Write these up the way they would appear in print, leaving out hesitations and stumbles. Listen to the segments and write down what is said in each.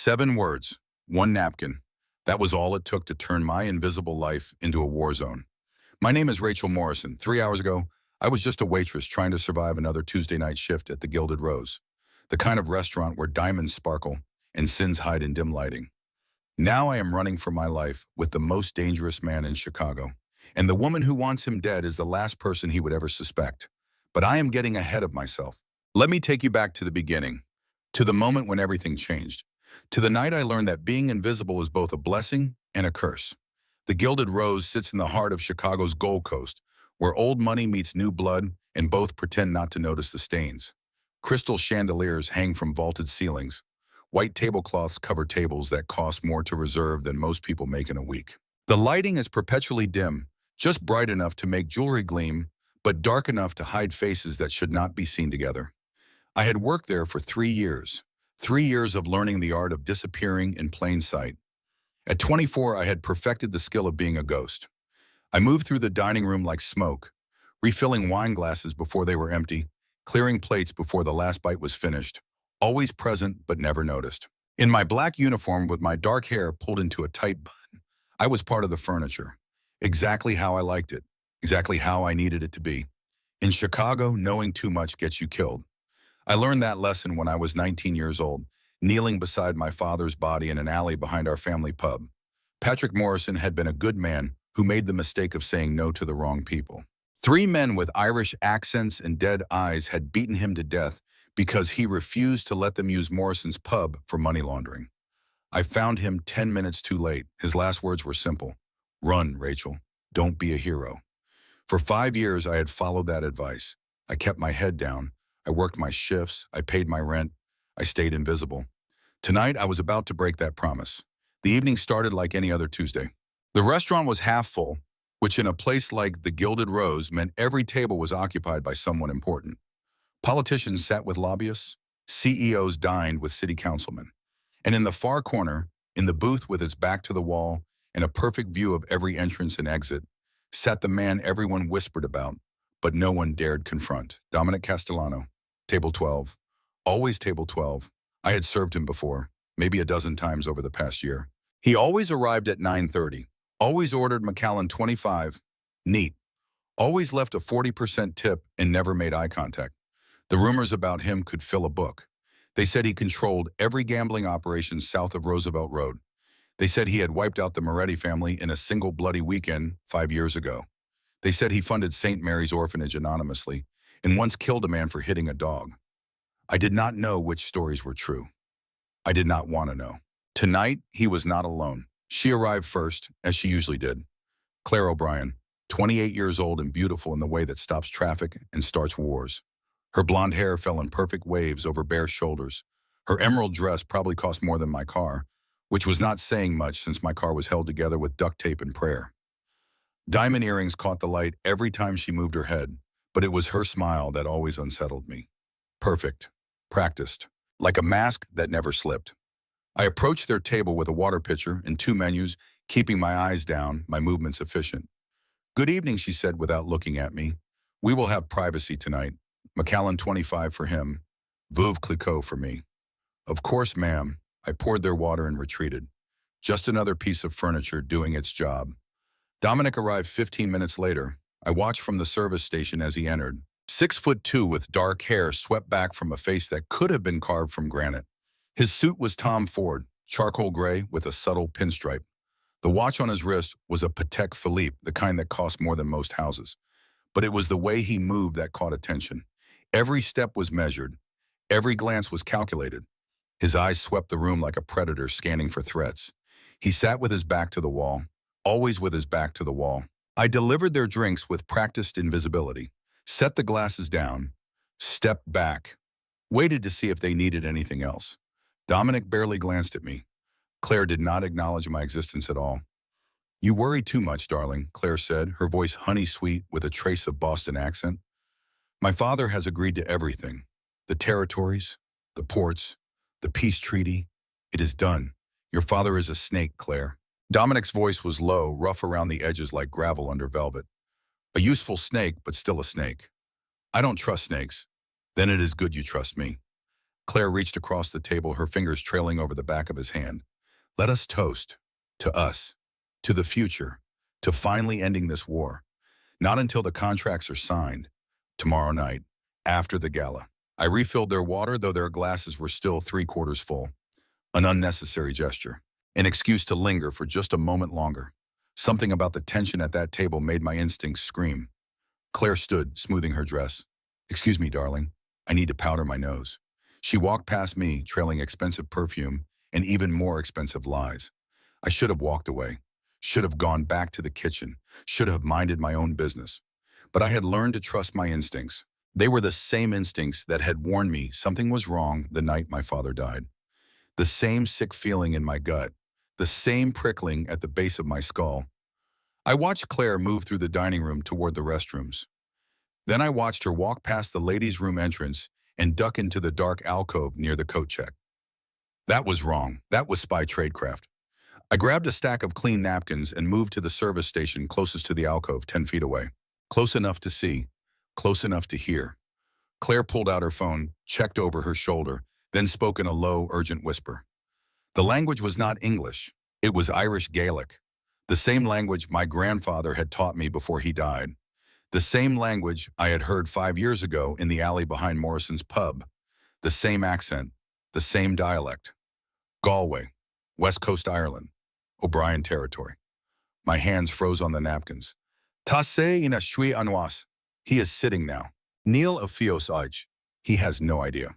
7 words, 1 napkin. That was all it took to turn my invisible life into a war zone. My name is Rachel Morrison. 3 hours ago, I was just a waitress trying to survive another Tuesday night shift at the Gilded Rose, the kind of restaurant where diamonds sparkle and sins hide in dim lighting. Now I am running for my life with the most dangerous man in Chicago, and the woman who wants him dead is the last person he would ever suspect. But I am getting ahead of myself. Let me take you back to the beginning, to the moment when everything changed, to the night I learned that being invisible is both a blessing and a curse. The Gilded Rose sits in the heart of Chicago's Gold Coast, where old money meets new blood and both pretend not to notice the stains. Crystal chandeliers hang from vaulted ceilings. White tablecloths cover tables that cost more to reserve than most people make in a week. The lighting is perpetually dim, just bright enough to make jewelry gleam, but dark enough to hide faces that should not be seen together. I had worked there for 3 years. 3 years of learning the art of disappearing in plain sight. At 24, I had perfected the skill of being a ghost. I moved through the dining room like smoke, refilling wine glasses before they were empty, clearing plates before the last bite was finished, always present but never noticed. In my black uniform with my dark hair pulled into a tight bun, I was part of the furniture. Exactly how I liked it, exactly how I needed it to be. In Chicago, knowing too much gets you killed. I learned that lesson when I was 19 years old, kneeling beside my father's body in an alley behind our family pub. Patrick Morrison had been a good man who made the mistake of saying no to the wrong people. 3 men with Irish accents and dead eyes had beaten him to death because he refused to let them use Morrison's pub for money laundering. I found him 10 minutes too late. His last words were simple. Run, Rachel. Don't be a hero. For 5 years, I had followed that advice. I kept my head down. I worked my shifts, I paid my rent, I stayed invisible. Tonight, I was about to break that promise. The evening started like any other Tuesday. The restaurant was half full, which in a place like the Gilded Rose meant every table was occupied by someone important. Politicians sat with lobbyists, CEOs dined with city councilmen. And in the far corner, in the booth with its back to the wall and a perfect view of every entrance and exit, sat the man everyone whispered about, but no one dared confront, Dominic Castellano. Table 12. Always table 12. I had served him before, maybe a dozen times over the past year. He always arrived at 9:30. Always ordered Macallan 25. Neat. Always left a 40% tip and never made eye contact. The rumors about him could fill a book. They said he controlled every gambling operation south of Roosevelt Road. They said he had wiped out the Moretti family in a single bloody weekend 5 years ago. They said he funded St. Mary's Orphanage anonymously and once killed a man for hitting a dog. I did not know which stories were true. I did not want to know. Tonight, he was not alone. She arrived first, as she usually did. Claire O'Brien, 28 years old and beautiful in the way that stops traffic and starts wars. Her blonde hair fell in perfect waves over bare shoulders. Her emerald dress probably cost more than my car, which was not saying much since my car was held together with duct tape and prayer. Diamond earrings caught the light every time she moved her head, but it was her smile that always unsettled me. Perfect. Practiced. Like a mask that never slipped. I approached their table with a water pitcher and 2 menus, keeping my eyes down, my movements efficient. Good evening, she said without looking at me. We will have privacy tonight. Macallan 25 for him. Veuve Clicquot for me. Of course, ma'am. I poured their water and retreated. Just another piece of furniture doing its job. Dominic arrived 15 minutes later. I watched from the service station as he entered. 6'2" with dark hair swept back from a face that could have been carved from granite. His suit was Tom Ford, charcoal gray with a subtle pinstripe. The watch on his wrist was a Patek Philippe, the kind that cost more than most houses. But it was the way he moved that caught attention. Every step was measured. Every glance was calculated. His eyes swept the room like a predator scanning for threats. He sat with his back to the wall, always with his back to the wall. I delivered their drinks with practiced invisibility, set the glasses down, stepped back, waited to see if they needed anything else. Dominic barely glanced at me. Claire did not acknowledge my existence at all. You worry too much, darling, Claire said, her voice honey-sweet with a trace of Boston accent. My father has agreed to everything. The territories, the ports, the peace treaty. It is done. Your father is a snake, Claire. Dominic's voice was low, rough around the edges like gravel under velvet. A useful snake, but still a snake. I don't trust snakes. Then it is good you trust me. Claire reached across the table, her fingers trailing over the back of his hand. Let us toast. To us. To the future. To finally ending this war. Not until the contracts are signed. Tomorrow night. After the gala. I refilled their water, though their glasses were still three-quarters full. An unnecessary gesture. An excuse to linger for just a moment longer. Something about the tension at that table made my instincts scream. Claire stood, smoothing her dress. Excuse me, darling. I need to powder my nose. She walked past me, trailing expensive perfume and even more expensive lies. I should have walked away. Should have gone back to the kitchen. Should have minded my own business. But I had learned to trust my instincts. They were the same instincts that had warned me something was wrong the night my father died. The same sick feeling in my gut. The same prickling at the base of my skull. I watched Claire move through the dining room toward the restrooms. Then I watched her walk past the ladies' room entrance and duck into the dark alcove near the coat check. That was wrong. That was spy tradecraft. I grabbed a stack of clean napkins and moved to the service station closest to the alcove, 10 feet away. Close enough to see, close enough to hear. Claire pulled out her phone, checked over her shoulder, then spoke in a low, urgent whisper. The language was not English. It was Irish Gaelic. The same language my grandfather had taught me before he died. The same language I had heard 5 years ago in the alley behind Morrison's pub. The same accent, the same dialect. Galway, West Coast Ireland, O'Brien territory. My hands froze on the napkins. Tasse ina shui anwas. He is sitting now. Neil of Fios Ige. He has no idea.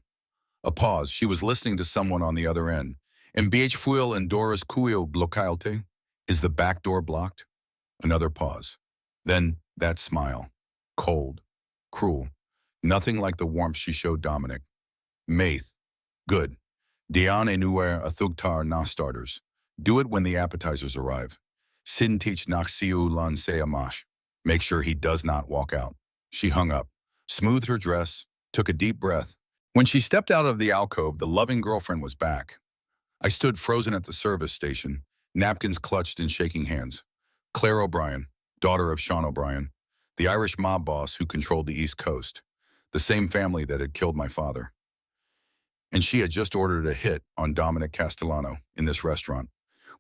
A pause. She was listening to someone on the other end. And BH Fuel and Doris Cuyo blocalte. Is the back door blocked? Another pause. Then that smile. Cold. Cruel. Nothing like the warmth she showed Dominic. Maith. Good. Diane Enuer a thugtar na starters. Do it when the appetizers arrive. Sin teach naxiu lan amash. Make sure he does not walk out. She hung up, smoothed her dress, took a deep breath. When she stepped out of the alcove, the loving girlfriend was back. I stood frozen at the service station, napkins clutched in shaking hands. Claire O'Brien, daughter of Sean O'Brien, the Irish mob boss who controlled the East Coast, the same family that had killed my father. And she had just ordered a hit on Dominic Castellano in this restaurant,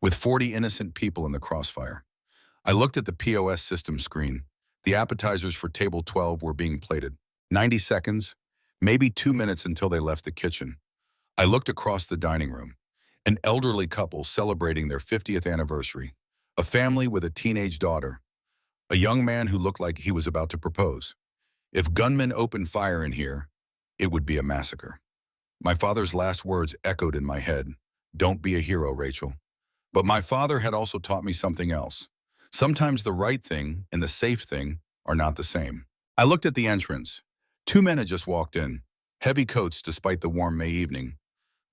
with 40 innocent people in the crossfire. I looked at the POS system screen. The appetizers for table 12 were being plated. 90 seconds, maybe 2 minutes until they left the kitchen. I looked across the dining room. An elderly couple celebrating their 50th anniversary. A family with a teenage daughter. A young man who looked like he was about to propose. If gunmen opened fire in here, it would be a massacre. My father's last words echoed in my head. Don't be a hero, Rachel. But my father had also taught me something else. Sometimes the right thing and the safe thing are not the same. I looked at the entrance. 2 men had just walked in. Heavy coats despite the warm May evening.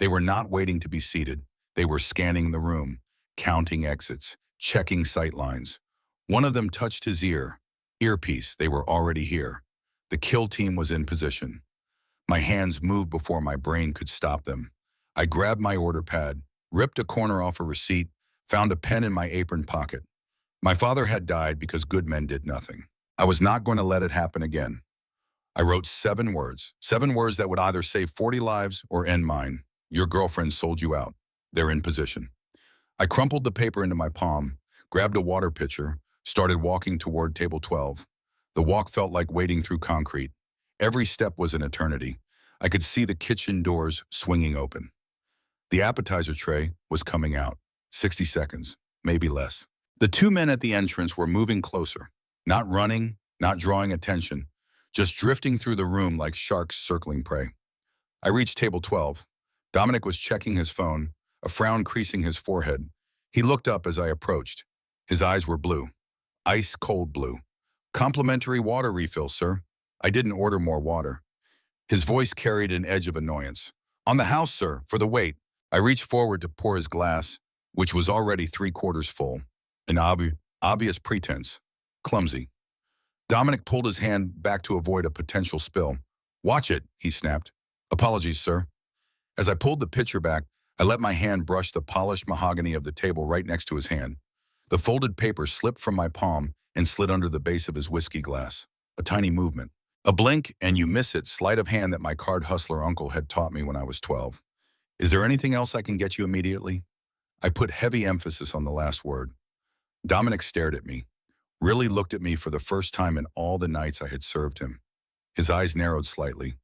They were not waiting to be seated. They were scanning the room, counting exits, checking sight lines. One of them touched his earpiece. They were already here. The kill team was in position. My hands moved before my brain could stop them. I grabbed my order pad, ripped a corner off a receipt, found a pen in my apron pocket. My father had died because good men did nothing. I was not going to let it happen again. I wrote 7 words that would either save 40 lives or end mine. Your girlfriend sold you out. They're in position. I crumpled the paper into my palm, grabbed a water pitcher, started walking toward table 12. The walk felt like wading through concrete. Every step was an eternity. I could see the kitchen doors swinging open. The appetizer tray was coming out. 60 seconds, maybe less. The 2 men at the entrance were moving closer, not running, not drawing attention, just drifting through the room like sharks circling prey. I reached table 12. Dominic was checking his phone, a frown creasing his forehead. He looked up as I approached. His eyes were blue, ice-cold blue. Complimentary water refill, sir. I didn't order more water. His voice carried an edge of annoyance. On the house, sir, for the wait. I reached forward to pour his glass, which was already 3/4 full. An obvious pretense. Clumsy. Dominic pulled his hand back to avoid a potential spill. Watch it, he snapped. Apologies, sir. As I pulled the pitcher back, I let my hand brush the polished mahogany of the table right next to his hand. The folded paper slipped from my palm and slid under the base of his whiskey glass. A tiny movement. A blink and you miss it sleight of hand that my card hustler uncle had taught me when I was 12. Is there anything else I can get you immediately? I put heavy emphasis on the last word. Dominic stared at me, really looked at me for the first time in all the nights I had served him. His eyes narrowed slightly.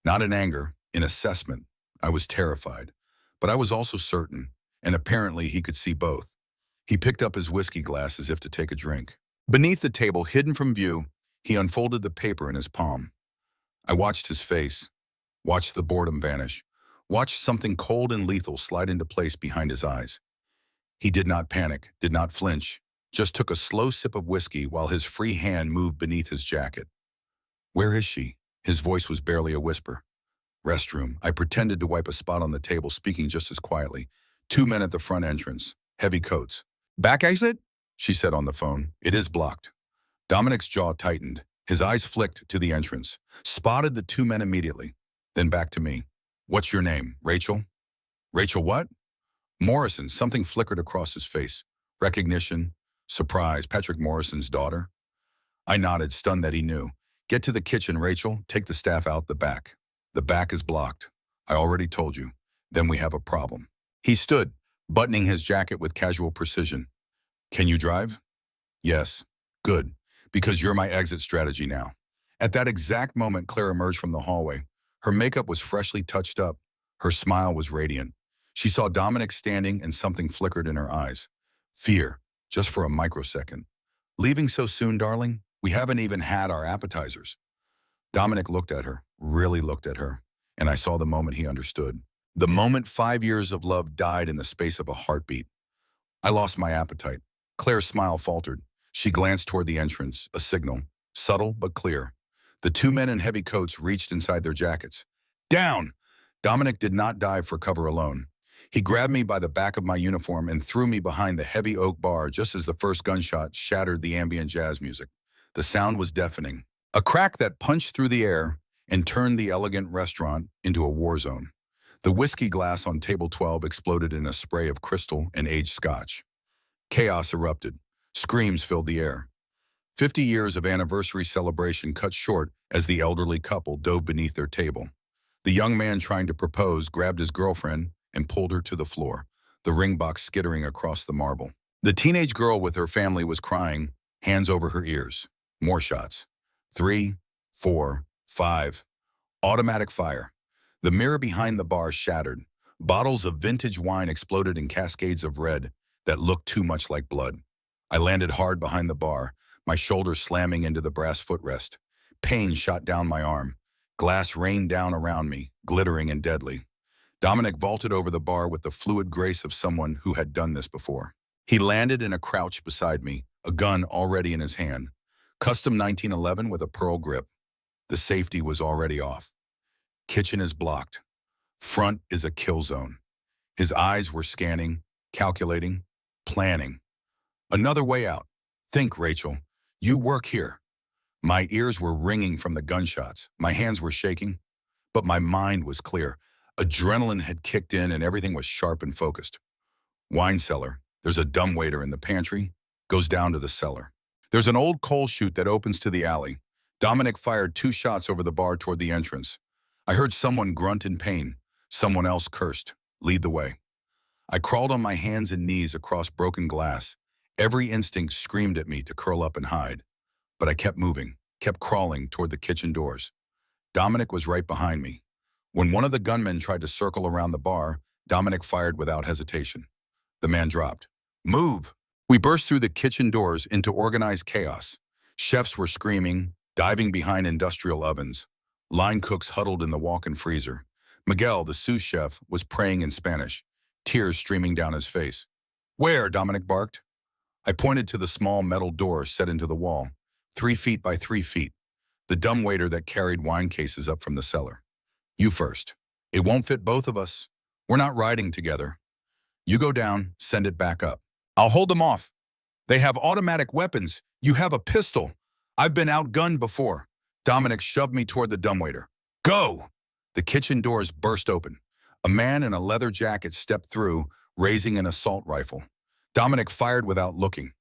Not in anger, in assessment. I was terrified. But I was also certain, and apparently he could see both. He picked up his whiskey glass as if to take a drink. Beneath the table, hidden from view, he unfolded the paper in his palm. I watched his face, watched the boredom vanish, watched something cold and lethal slide into place behind his eyes. He did not panic, did not flinch, just took a slow sip of whiskey while his free hand moved beneath his jacket. Where is she? His voice was barely a whisper. Restroom. I pretended to wipe a spot on the table, speaking just as quietly. 2 men at the front entrance. Heavy coats. Back exit? She said on the phone. It is blocked. Dominic's jaw tightened. His eyes flicked to the entrance. Spotted the 2 men immediately. Then back to me. What's your name? Rachel? Rachel what? Morrison. Something flickered across his face. Recognition. Surprise. Patrick Morrison's daughter. I nodded, stunned that he knew. Get to the kitchen, Rachel. Take the staff out the back. The back is blocked. I already told you. Then we have a problem. He stood, buttoning his jacket with casual precision. Can you drive? Yes. Good. Because you're my exit strategy now. At that exact moment, Claire emerged from the hallway. Her makeup was freshly touched up. Her smile was radiant. She saw Dominic standing and something flickered in her eyes. Fear, just for a microsecond. Leaving so soon, darling? We haven't even had our appetizers. Dominic looked at her, really looked at her, and I saw the moment he understood. The moment 5 years of love died in the space of a heartbeat. I lost my appetite. Claire's smile faltered. She glanced toward the entrance, a signal, subtle but clear. The 2 men in heavy coats reached inside their jackets. Down! Dominic did not dive for cover alone. He grabbed me by the back of my uniform and threw me behind the heavy oak bar just as the first gunshot shattered the ambient jazz music. The sound was deafening. A crack that punched through the air and turned the elegant restaurant into a war zone. The whiskey glass on table 12 exploded in a spray of crystal and aged scotch. Chaos erupted. Screams filled the air. 50 years of anniversary celebration cut short as the elderly couple dove beneath their table. The young man trying to propose grabbed his girlfriend and pulled her to the floor, the ring box skittering across the marble. The teenage girl with her family was crying, hands over her ears. More shots. 3, 4, 5. Automatic fire. The mirror behind the bar shattered. Bottles of vintage wine exploded in cascades of red that looked too much like blood. I landed hard behind the bar, my shoulder slamming into the brass footrest. Pain shot down my arm. Glass rained down around me, glittering and deadly. Dominic vaulted over the bar with the fluid grace of someone who had done this before. He landed in a crouch beside me, a gun already in his hand. Custom 1911 with a pearl grip. The safety was already off. Kitchen is blocked. Front is a kill zone. His eyes were scanning, calculating, planning. Another way out. Think, Rachel. You work here. My ears were ringing from the gunshots. My hands were shaking. But my mind was clear. Adrenaline had kicked in and everything was sharp and focused. Wine cellar. There's a dumbwaiter in the pantry. Goes down to the cellar. There's an old coal chute that opens to the alley. Dominic fired 2 shots over the bar toward the entrance. I heard someone grunt in pain. Someone else cursed. Lead the way. I crawled on my hands and knees across broken glass. Every instinct screamed at me to curl up and hide. But I kept moving, kept crawling toward the kitchen doors. Dominic was right behind me. When one of the gunmen tried to circle around the bar, Dominic fired without hesitation. The man dropped. Move! We burst through the kitchen doors into organized chaos. Chefs were screaming, diving behind industrial ovens. Line cooks huddled in the walk-in freezer. Miguel, the sous chef, was praying in Spanish, tears streaming down his face. Where? Dominic barked. I pointed to the small metal door set into the wall, 3 feet by 3 feet, the dumbwaiter that carried wine cases up from the cellar. You first. It won't fit both of us. We're not riding together. You go down, send it back up. I'll hold them off. They have automatic weapons. You have a pistol. I've been outgunned before. Dominic shoved me toward the dumbwaiter. Go! The kitchen doors burst open. A man in a leather jacket stepped through, raising an assault rifle. Dominic fired without looking.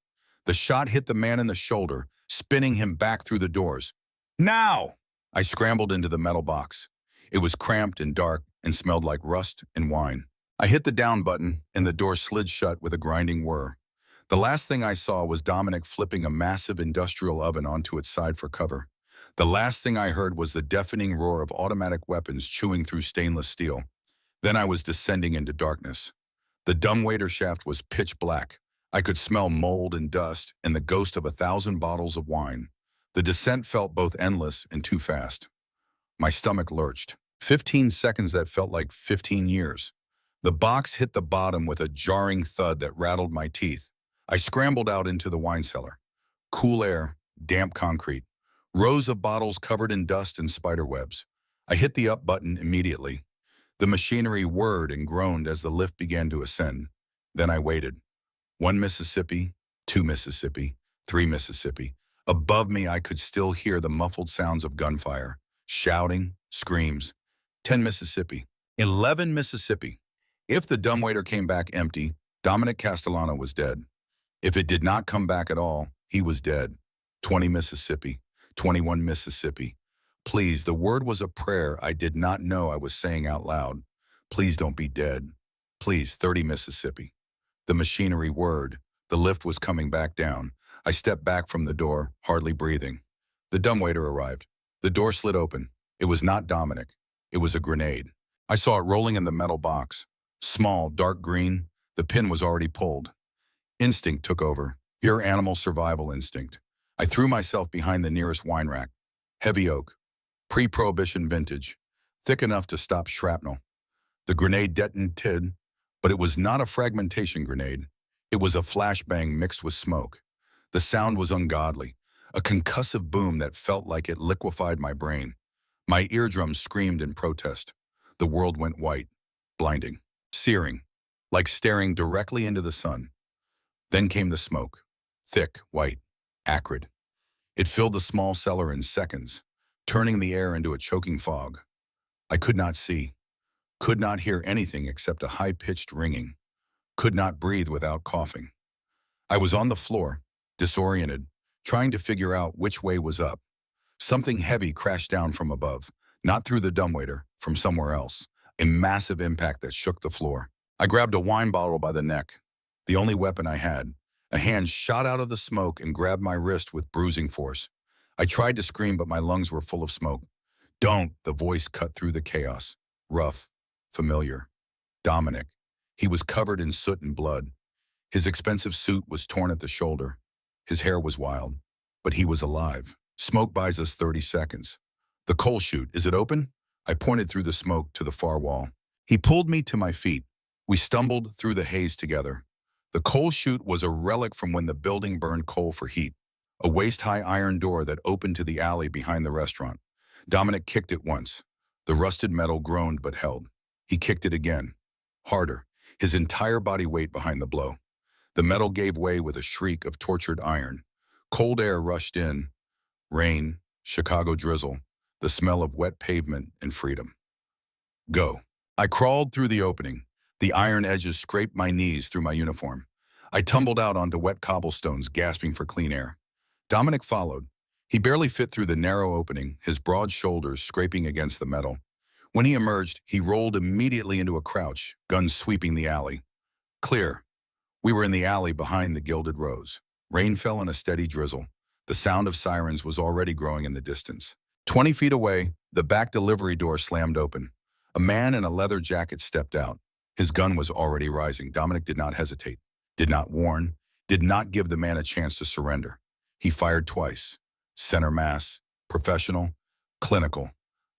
The shot hit the man in the shoulder, spinning him back through the doors. Now! I scrambled into the metal box. It was cramped and dark and smelled like rust and wine. I hit the down button and the door slid shut with a grinding whir. The last thing I saw was Dominic flipping a massive industrial oven onto its side for cover. The last thing I heard was the deafening roar of automatic weapons chewing through stainless steel. Then I was descending into darkness. The dumbwaiter shaft was pitch black. I could smell mold and dust and the ghost of 1,000 bottles of wine. The descent felt both endless and too fast. My stomach lurched. 15 seconds that felt like 15 years. The box hit the bottom with a jarring thud that rattled my teeth. I scrambled out into the wine cellar. Cool air, damp concrete, rows of bottles covered in dust and spider webs. I hit the up button immediately. The machinery whirred and groaned as the lift began to ascend. Then I waited. 1 Mississippi, 2 Mississippi, 3 Mississippi. Above me, I could still hear the muffled sounds of gunfire, shouting, screams. 10 Mississippi, 11 Mississippi. If the dumbwaiter came back empty, Dominic Castellano was dead. If it did not come back at all, he was dead. 20 Mississippi, 21 Mississippi. Please, the word was a prayer I did not know I was saying out loud. Please don't be dead. Please, 30 Mississippi. The machinery whirred. The lift was coming back down. I stepped back from the door, hardly breathing. The dumbwaiter arrived. The door slid open. It was not Dominic. It was a grenade. I saw it rolling in the metal box. Small, dark green. The pin was already pulled. Instinct took over. Pure animal survival instinct. I threw myself behind the nearest wine rack. Heavy oak. Pre-Prohibition vintage. Thick enough to stop shrapnel. The grenade detonated, but it was not a fragmentation grenade. It was a flashbang mixed with smoke. The sound was ungodly. A concussive boom that felt like it liquefied my brain. My eardrums screamed in protest. The world went white. Blinding. Searing. Like staring directly into the sun. Then came the smoke. Thick, white, acrid. It filled the small cellar in seconds, turning the air into a choking fog. I could not see, could not hear anything except a high-pitched ringing, could not breathe without coughing. I was on the floor, disoriented, trying to figure out which way was up. Something heavy crashed down from above, not through the dumbwaiter, from somewhere else, a massive impact that shook the floor. I grabbed a wine bottle by the neck, the only weapon I had. A hand shot out of the smoke and grabbed my wrist with bruising force. I tried to scream, but my lungs were full of smoke. Don't, the voice cut through the chaos. Rough, familiar. Dominic. He was covered in soot and blood. His expensive suit was torn at the shoulder. His hair was wild, but he was alive. Smoke buys us 30 seconds. The coal chute, is it open? I pointed through the smoke to the far wall. He pulled me to my feet. We stumbled through the haze together. The coal chute was a relic from when the building burned coal for heat. A waist-high iron door that opened to the alley behind the restaurant. Dominic kicked it once. The rusted metal groaned but held. He kicked it again. Harder. His entire body weight behind the blow. The metal gave way with a shriek of tortured iron. Cold air rushed in. Rain, Chicago drizzle, the smell of wet pavement and freedom. Go. I crawled through the opening. The iron edges scraped my knees through my uniform. I tumbled out onto wet cobblestones, gasping for clean air. Dominic followed. He barely fit through the narrow opening, his broad shoulders scraping against the metal. When he emerged, he rolled immediately into a crouch, guns sweeping the alley. Clear. We were in the alley behind the Gilded Rose. Rain fell in a steady drizzle. The sound of sirens was already growing in the distance. 20 feet away, the back delivery door slammed open. A man in a leather jacket stepped out. His gun was already rising. Dominic did not hesitate, did not warn, did not give the man a chance to surrender. He fired twice. Center mass, professional, clinical.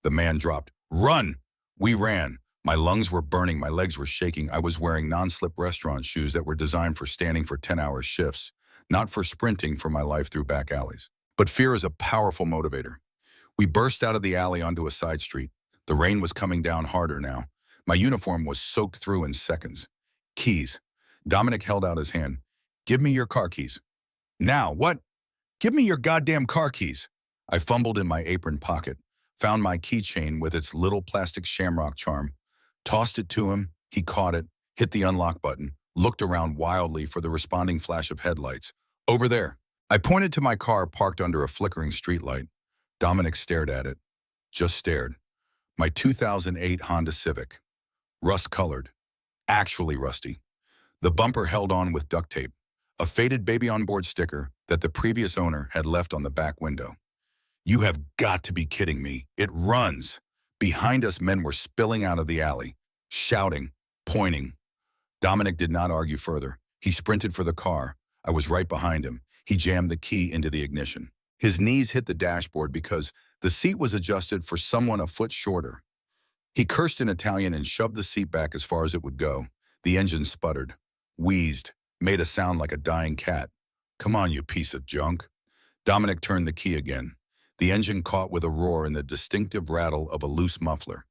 The man dropped. Run! We ran. My lungs were burning, my legs were shaking. I was wearing non-slip restaurant shoes that were designed for standing for 10-hour shifts, not for sprinting for my life through back alleys. But fear is a powerful motivator. We burst out of the alley onto a side street. The rain was coming down harder now. My uniform was soaked through in seconds. Keys. Dominic held out his hand. Give me your car keys. Now, what? Give me your goddamn car keys. I fumbled in my apron pocket, found my keychain with its little plastic shamrock charm, tossed it to him. He caught it, hit the unlock button, looked around wildly for the responding flash of headlights. Over there. I pointed to my car parked under a flickering streetlight. Dominic stared at it. just stared. My 2008 Honda Civic. Rust-colored. Actually rusty. The bumper held on with duct tape. A faded baby on board sticker that the previous owner had left on the back window. You have got to be kidding me. It runs. Behind us, men were spilling out of the alley, shouting, pointing. Dominic did not argue further. He sprinted for the car. I was right behind him. He jammed the key into the ignition. His knees hit the dashboard because the seat was adjusted for someone a foot shorter. He cursed in Italian and shoved the seat back as far as it would go. The engine sputtered, wheezed, made a sound like a dying cat. Come on, you piece of junk. Dominic turned the key again. The engine caught with a roar and the distinctive rattle of a loose muffler.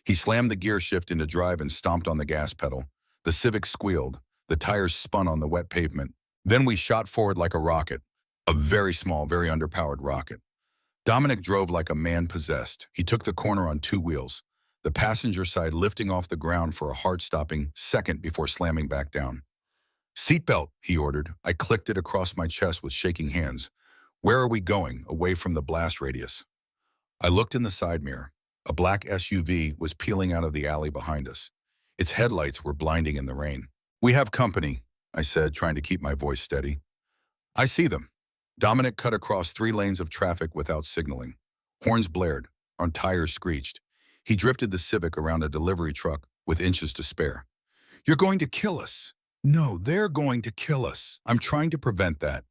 He slammed the gear shift into drive and stomped on the gas pedal. The Civic squealed. The tires spun on the wet pavement. Then we shot forward like a rocket. A very small, very underpowered rocket. Dominic drove like a man possessed. He took the corner on two wheels, the passenger side lifting off the ground for a heart-stopping second before slamming back down. Seatbelt, he ordered. I clicked it across my chest with shaking hands. Where are we going, away from the blast radius? I looked in the side mirror. A black SUV was peeling out of the alley behind us. Its headlights were blinding in the rain. We have company, I said, trying to keep my voice steady. I see them. Dominic cut across 3 lanes of traffic without signaling. Horns blared. Our tires screeched. He drifted the Civic around a delivery truck with inches to spare. You're going to kill us. No, they're going to kill us. I'm trying to prevent that.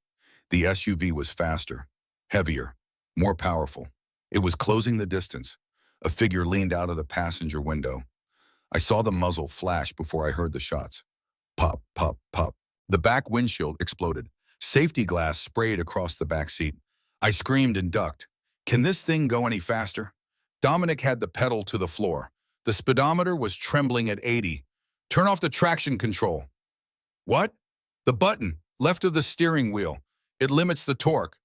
The SUV was faster, heavier, more powerful. It was closing the distance. A figure leaned out of the passenger window. I saw the muzzle flash before I heard the shots. Pop, pop, pop. The back windshield exploded. Safety glass sprayed across the back seat. I screamed and ducked. Can this thing go any faster? Dominic had the pedal to the floor. The speedometer was trembling at 80. Turn off the traction control. What? The button, left of the steering wheel. It limits the torque.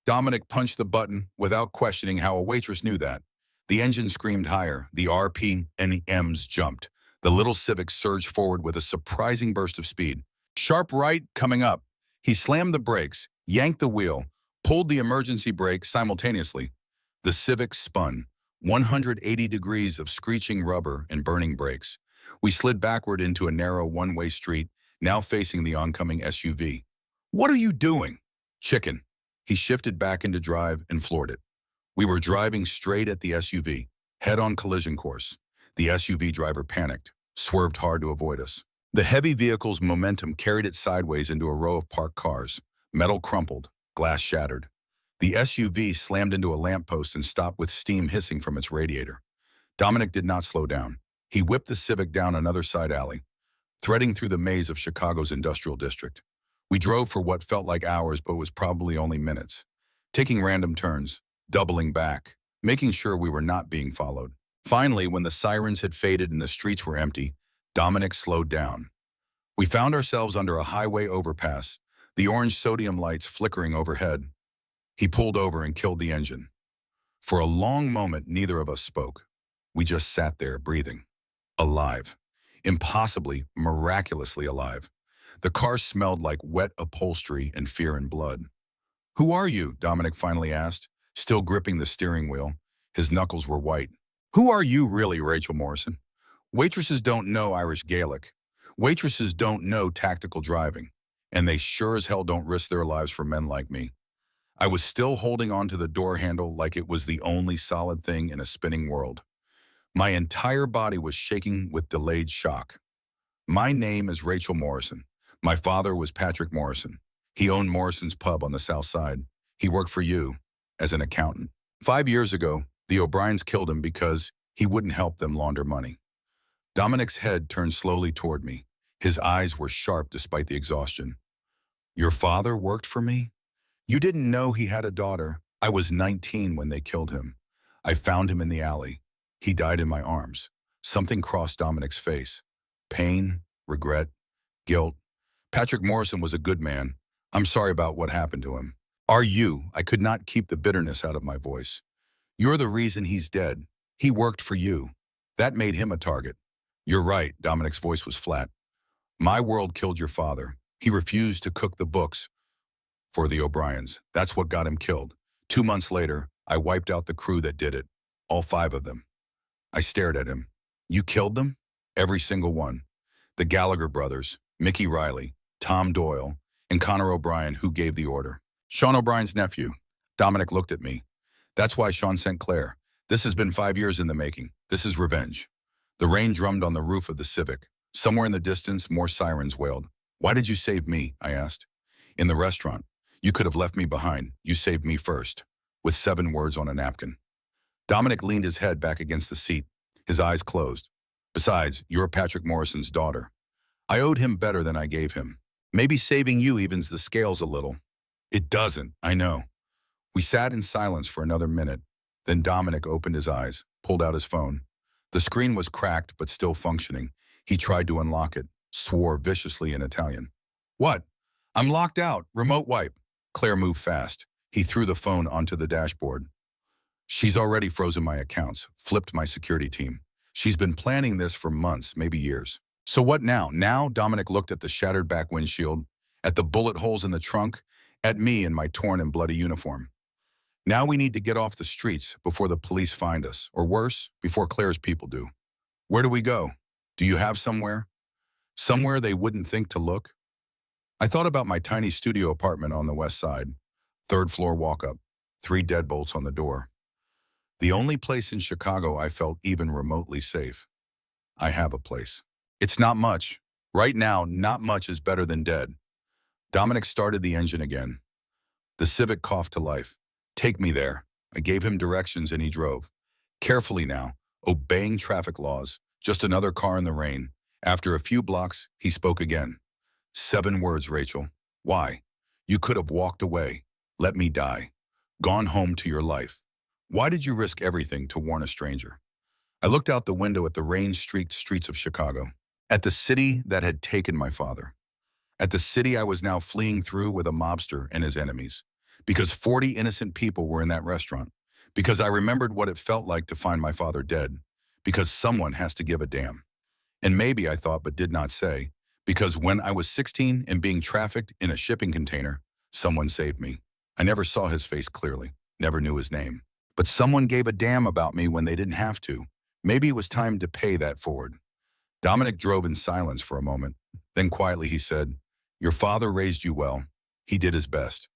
Dominic punched the button without questioning how a waitress knew that. The engine screamed higher. The RPMs jumped. The little Civic surged forward with a surprising burst of speed. Sharp right, coming up. He slammed the brakes, yanked the wheel, pulled the emergency brake simultaneously. The Civic spun, 180 degrees of screeching rubber and burning brakes. We slid backward into a narrow one-way street, now facing the oncoming SUV. What are you doing? Chicken. He shifted back into drive and floored it. We were driving straight at the SUV, head-on collision course. The SUV driver panicked, swerved hard to avoid us. The heavy vehicle's momentum carried it sideways into a row of parked cars. Metal crumpled, glass shattered. The SUV slammed into a lamppost and stopped with steam hissing from its radiator. Dominic did not slow down. He whipped the Civic down another side alley, threading through the maze of Chicago's industrial district. We drove for what felt like hours but was probably only minutes, taking random turns, doubling back, making sure we were not being followed. Finally, when the sirens had faded and the streets were empty, Dominic slowed down. We found ourselves under a highway overpass, the orange sodium lights flickering overhead. He pulled over and killed the engine. For a long moment, neither of us spoke. We just sat there, breathing. Alive. Impossibly, miraculously alive. The car smelled like wet upholstery and fear and blood. Who are you? Dominic finally asked, still gripping the steering wheel. His knuckles were white. Who are you really, Rachel Morrison? Waitresses don't know Irish Gaelic. Waitresses don't know tactical driving. And they sure as hell don't risk their lives for men like me. I was still holding on to the door handle like it was the only solid thing in a spinning world. My entire body was shaking with delayed shock. My name is Rachel Morrison. My father was Patrick Morrison. He owned Morrison's Pub on the South Side. He worked for you as an accountant. 5 years ago, the O'Briens killed him because he wouldn't help them launder money. Dominic's head turned slowly toward me. His eyes were sharp despite the exhaustion. Your father worked for me? You didn't know he had a daughter. I was 19 when they killed him. I found him in the alley. He died in my arms. Something crossed Dominic's face. Pain, regret, guilt. Patrick Morrison was a good man. I'm sorry about what happened to him. Are you? I could not keep the bitterness out of my voice. You're the reason he's dead. He worked for you. That made him a target. You're right, Dominic's voice was flat. My world killed your father. He refused to cook the books for the O'Briens. That's what got him killed. 2 months later, I wiped out the crew that did it. All 5 of them. I stared at him. You killed them? Every single one. The Gallagher brothers, Mickey Riley, Tom Doyle, and Connor O'Brien, who gave the order. Sean O'Brien's nephew. Dominic looked at me. That's why Sean sent Claire. This has been 5 years in the making. This is revenge. The rain drummed on the roof of the Civic. Somewhere in the distance, more sirens wailed. Why did you save me? I asked. In the restaurant. You could have left me behind. You saved me first. With 7 words on a napkin. Dominic leaned his head back against the seat, his eyes closed. Besides, you're Patrick Morrison's daughter. I owed him better than I gave him. Maybe saving you evens the scales a little. It doesn't, I know. We sat in silence for another minute. Then Dominic opened his eyes, pulled out his phone. The screen was cracked but still functioning. He tried to unlock it, swore viciously in Italian. What? I'm locked out. Remote wipe. Claire moved fast. He threw the phone onto the dashboard. She's already frozen my accounts, flipped my security team. She's been planning this for months, maybe years. So what now? Now Dominic looked at the shattered back windshield, at the bullet holes in the trunk, at me in my torn and bloody uniform. Now we need to get off the streets before the police find us, or worse, before Claire's people do. Where do we go? Do you have somewhere? Somewhere they wouldn't think to look? I thought about my tiny studio apartment on the west side, 3rd floor walk-up, 3 deadbolts on the door. The only place in Chicago I felt even remotely safe. I have a place. It's not much. Right now, not much is better than dead. Dominic started the engine again. The Civic coughed to life. Take me there. I gave him directions and he drove. Carefully now, obeying traffic laws, just another car in the rain. After a few blocks, he spoke again. 7 words, Rachel. Why? You could have walked away. Let me die. Gone home to your life. Why did you risk everything to warn a stranger? I looked out the window at the rain-streaked streets of Chicago, at the city that had taken my father, at the city I was now fleeing through with a mobster and his enemies, because 40 innocent people were in that restaurant, because I remembered what it felt like to find my father dead, because someone has to give a damn. And maybe I thought but did not say, because when I was 16 and being trafficked in a shipping container, someone saved me. I never saw his face clearly, never knew his name. But someone gave a damn about me when they didn't have to. Maybe it was time to pay that forward. Dominic drove in silence for a moment. Then quietly he said, Your father raised you well. He did his best.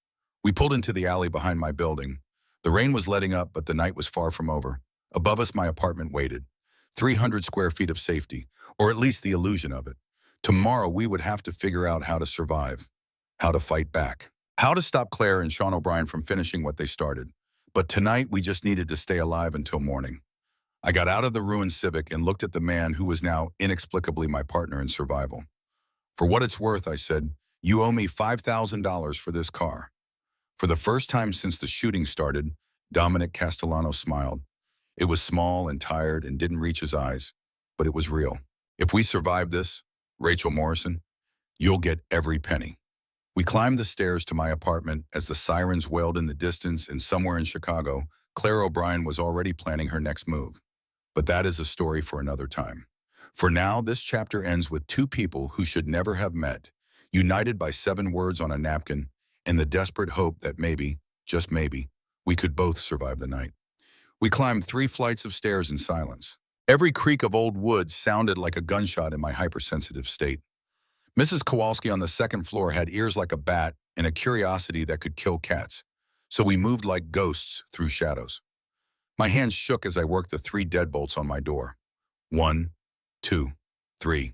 We pulled into the alley behind my building. The rain was letting up, but the night was far from over. Above us, my apartment waited. 300 square feet of safety, or at least the illusion of it. Tomorrow, we would have to figure out how to survive, how to fight back, how to stop Claire and Sean O'Brien from finishing what they started. But tonight, we just needed to stay alive until morning. I got out of the ruined Civic and looked at the man who was now inexplicably my partner in survival. For what it's worth, I said, you owe me $5,000 for this car. For the first time since the shooting started, Dominic Castellano smiled. It was small and tired and didn't reach his eyes, but it was real. If we survive this, Rachel Morrison, you'll get every penny. We climbed the stairs to my apartment as the sirens wailed in the distance, and somewhere in Chicago, Claire O'Brien was already planning her next move. But that is a story for another time. For now, this chapter ends with 2 people who should never have met, united by 7 words on a napkin and the desperate hope that maybe, just maybe, we could both survive the night. We climbed 3 flights of stairs in silence. Every creak of old wood sounded like a gunshot in my hypersensitive state. Mrs. Kowalski on the 2nd floor had ears like a bat and a curiosity that could kill cats, so we moved like ghosts through shadows. My hands shook as I worked the 3 deadbolts on my door. 1, 2, 3.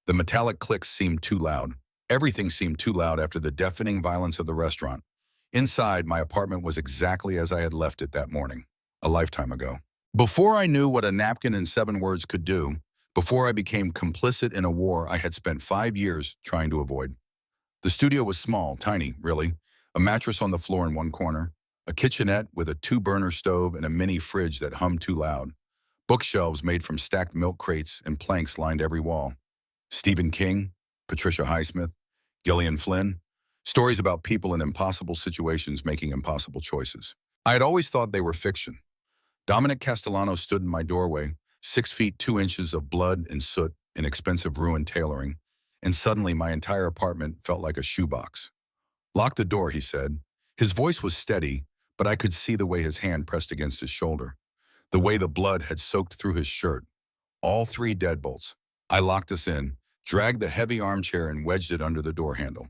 The metallic clicks seemed too loud. Everything seemed too loud after the deafening violence of the restaurant. Inside, my apartment was exactly as I had left it that morning, a lifetime ago. Before I knew what a napkin and 7 words could do, before I became complicit in a war I had spent 5 years trying to avoid. The studio was small, tiny, really. A mattress on the floor in one corner, a kitchenette with a 2-burner stove and a mini fridge that hummed too loud. Bookshelves made from stacked milk crates and planks lined every wall. Stephen King, Patricia Highsmith, Gillian Flynn, stories about people in impossible situations making impossible choices. I had always thought they were fiction. Dominic Castellano stood in my doorway, 6 feet 2 inches of blood and soot and expensive ruined tailoring, and suddenly my entire apartment felt like a shoebox. Lock the door, he said. His voice was steady, but I could see the way his hand pressed against his shoulder. the way the blood had soaked through his shirt. All three deadbolts. I locked us in, dragged the heavy armchair and wedged it under the door handle.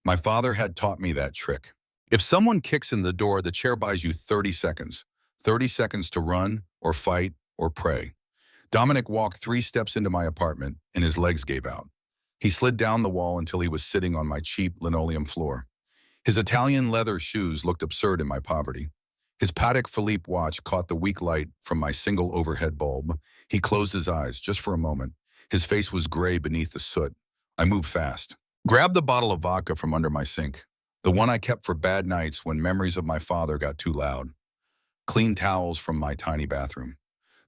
My father had taught me that trick. If someone kicks in the door, the chair buys you 30 seconds. 30 seconds to run, or fight, or pray. Dominic walked 3 steps into my apartment, and his legs gave out. He slid down the wall until he was sitting on my cheap linoleum floor. His Italian leather shoes looked absurd in my poverty. His Patek Philippe watch caught the weak light from my single overhead bulb. He closed his eyes just for a moment. His face was gray beneath the soot. I moved fast. Grabbed the bottle of vodka from under my sink, the one I kept for bad nights when memories of my father got too loud. Clean towels from my tiny bathroom.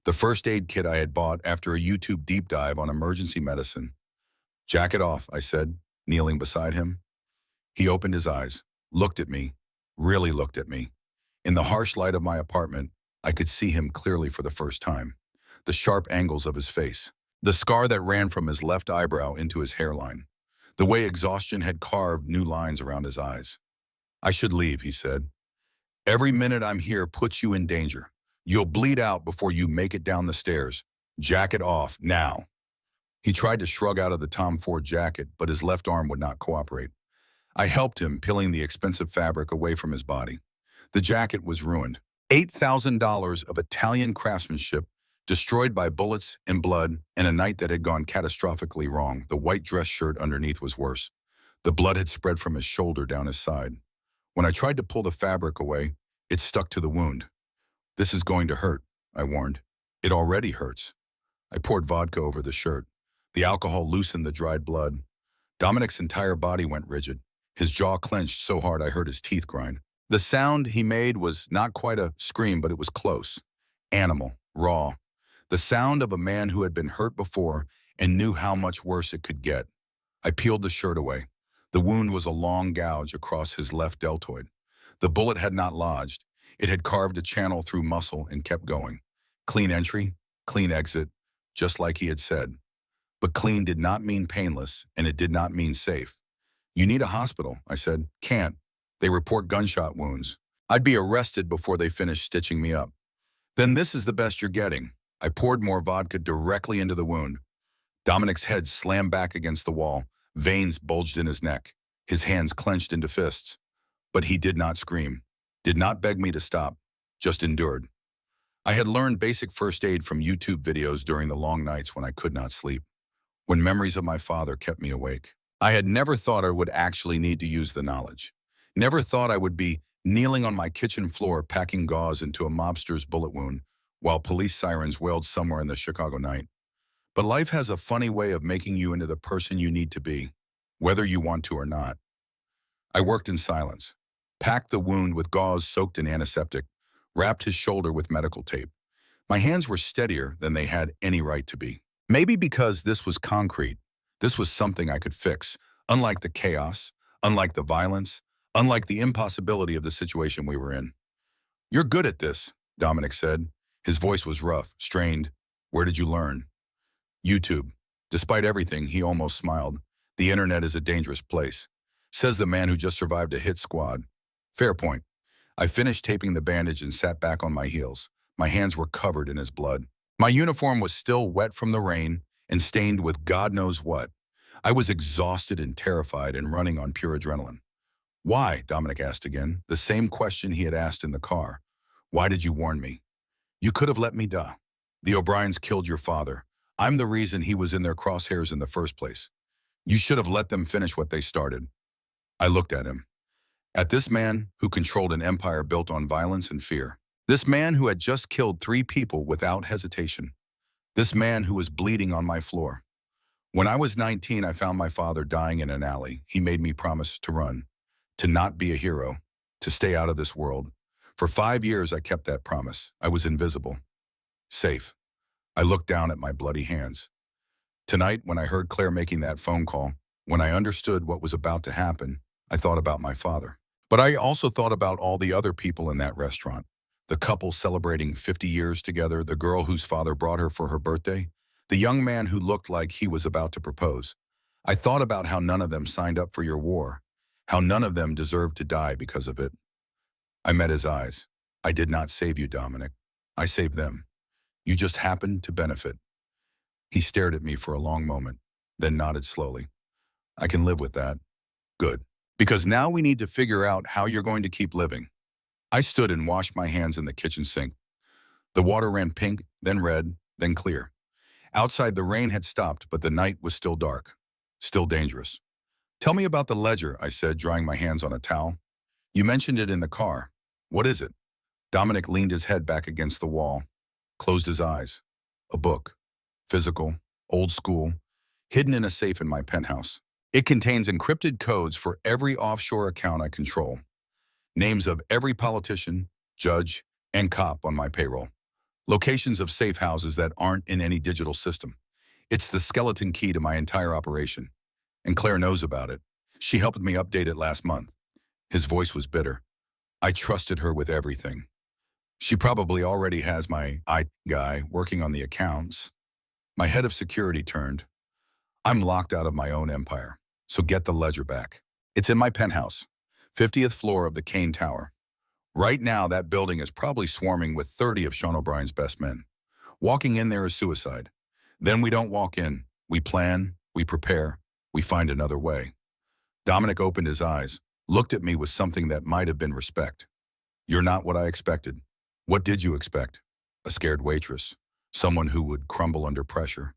The first aid kit I had bought after a YouTube deep dive on emergency medicine. "Jacket off," I said, kneeling beside him. He opened his eyes, looked at me, really looked at me. In the harsh light of my apartment, I could see him clearly for the first time. The sharp angles of his face, the scar that ran from his left eyebrow into his hairline, the way exhaustion had carved new lines around his eyes. "I should leave," he said. "Every minute I'm here puts you in danger. You'll bleed out before you make it down the stairs. Jacket off, now." He tried to shrug out of the Tom Ford jacket, but his left arm would not cooperate. I helped him, peeling the expensive fabric away from his body. The jacket was ruined. $8,000 of Italian craftsmanship, destroyed by bullets and blood, and a night that had gone catastrophically wrong. The white dress shirt underneath was worse. The blood had spread from his shoulder down his side. When I tried to pull the fabric away, it stuck to the wound. "This is going to hurt," I warned. "It already hurts." I poured vodka over the shirt. The alcohol loosened the dried blood. Dominic's entire body went rigid. His jaw clenched so hard I heard his teeth grind. The sound he made was not quite a scream, but it was close. Animal, raw. The sound of a man who had been hurt before and knew how much worse it could get. I peeled the shirt away. The wound was a long gouge across his left deltoid. The bullet had not lodged. It had carved a channel through muscle and kept going. Clean entry, clean exit, just like he had said. But clean did not mean painless, and it did not mean safe. "You need a hospital," I said. "Can't. They report gunshot wounds. I'd be arrested before they finished stitching me up." "Then this is the best you're getting." I poured more vodka directly into the wound. Dominic's head slammed back against the wall. Veins bulged in his neck. His hands clenched into fists. But he did not scream, did not beg me to stop, just endured. I had learned basic first aid from YouTube videos during the long nights when I could not sleep, when memories of my father kept me awake. I had never thought I would actually need to use the knowledge. Never thought I would be kneeling on my kitchen floor packing gauze into a mobster's bullet wound while police sirens wailed somewhere in the Chicago night. But life has a funny way of making you into the person you need to be, whether you want to or not. I worked in silence, packed the wound with gauze soaked in antiseptic, wrapped his shoulder with medical tape. My hands were steadier than they had any right to be. Maybe because this was concrete. This was something I could fix, unlike the chaos, unlike the violence, unlike the impossibility of the situation we were in. "You're good at this," Dominic said. His voice was rough, strained. "Where did you learn?" "YouTube." Despite everything, he almost smiled. "The internet is a dangerous place," says the man who just survived a hit squad. Fair point. I finished taping the bandage and sat back on my heels. My hands were covered in his blood. My uniform was still wet from the rain and stained with God knows what. I was exhausted and terrified and running on pure adrenaline. "Why?" Dominic asked again, the same question he had asked in the car. "Why did you warn me? You could have let me die. The O'Briens killed your father. I'm the reason he was in their crosshairs in the first place. You should have let them finish what they started." I looked at him. At this man who controlled an empire built on violence and fear. This man who had just killed 3 people without hesitation. This man who was bleeding on my floor. When I was 19, I found my father dying in an alley. He made me promise to run, to not be a hero, to stay out of this world. For 5 years, I kept that promise. I was invisible, safe. I looked down at my bloody hands. Tonight, when I heard Claire making that phone call, when I understood what was about to happen, I thought about my father. But I also thought about all the other people in that restaurant. The couple celebrating 50 years together, the girl whose father brought her for her birthday, the young man who looked like he was about to propose. I thought about how none of them signed up for your war, how none of them deserved to die because of it. I met his eyes. "I did not save you, Dominic. I saved them. You just happened to benefit. He stared at me for a long moment, then nodded slowly. I can live with that. Good. Because now we need to figure out how you're going to keep living. I stood and washed my hands in the kitchen sink. The water ran pink, then red, then clear. Outside, the rain had stopped, but the night was still dark, still dangerous. Tell me about the ledger, I said, drying my hands on a towel. You mentioned it in the car. What is it? Dominic leaned his head back against the wall, closed his eyes. A book. Physical, old school, hidden in a safe in my penthouse. It contains encrypted codes for every offshore account I control. Names of every politician, judge, and cop on my payroll. Locations of safe houses that aren't in any digital system. It's the skeleton key to my entire operation. And Claire knows about it. She helped me update it last month. His voice was bitter. I trusted her with everything. She probably already has my IT guy working on the accounts. My head of security turned. I'm locked out of my own empire, so get the ledger back. It's in my penthouse, 50th floor of the Kane Tower. Right now, that building is probably swarming with 30 of Sean O'Brien's best men. Walking in there is suicide. Then we don't walk in. We plan, we prepare, we find another way. Dominic opened his eyes, looked at me with something that might have been respect. You're not what I expected. What did you expect? A scared waitress, someone who would crumble under pressure.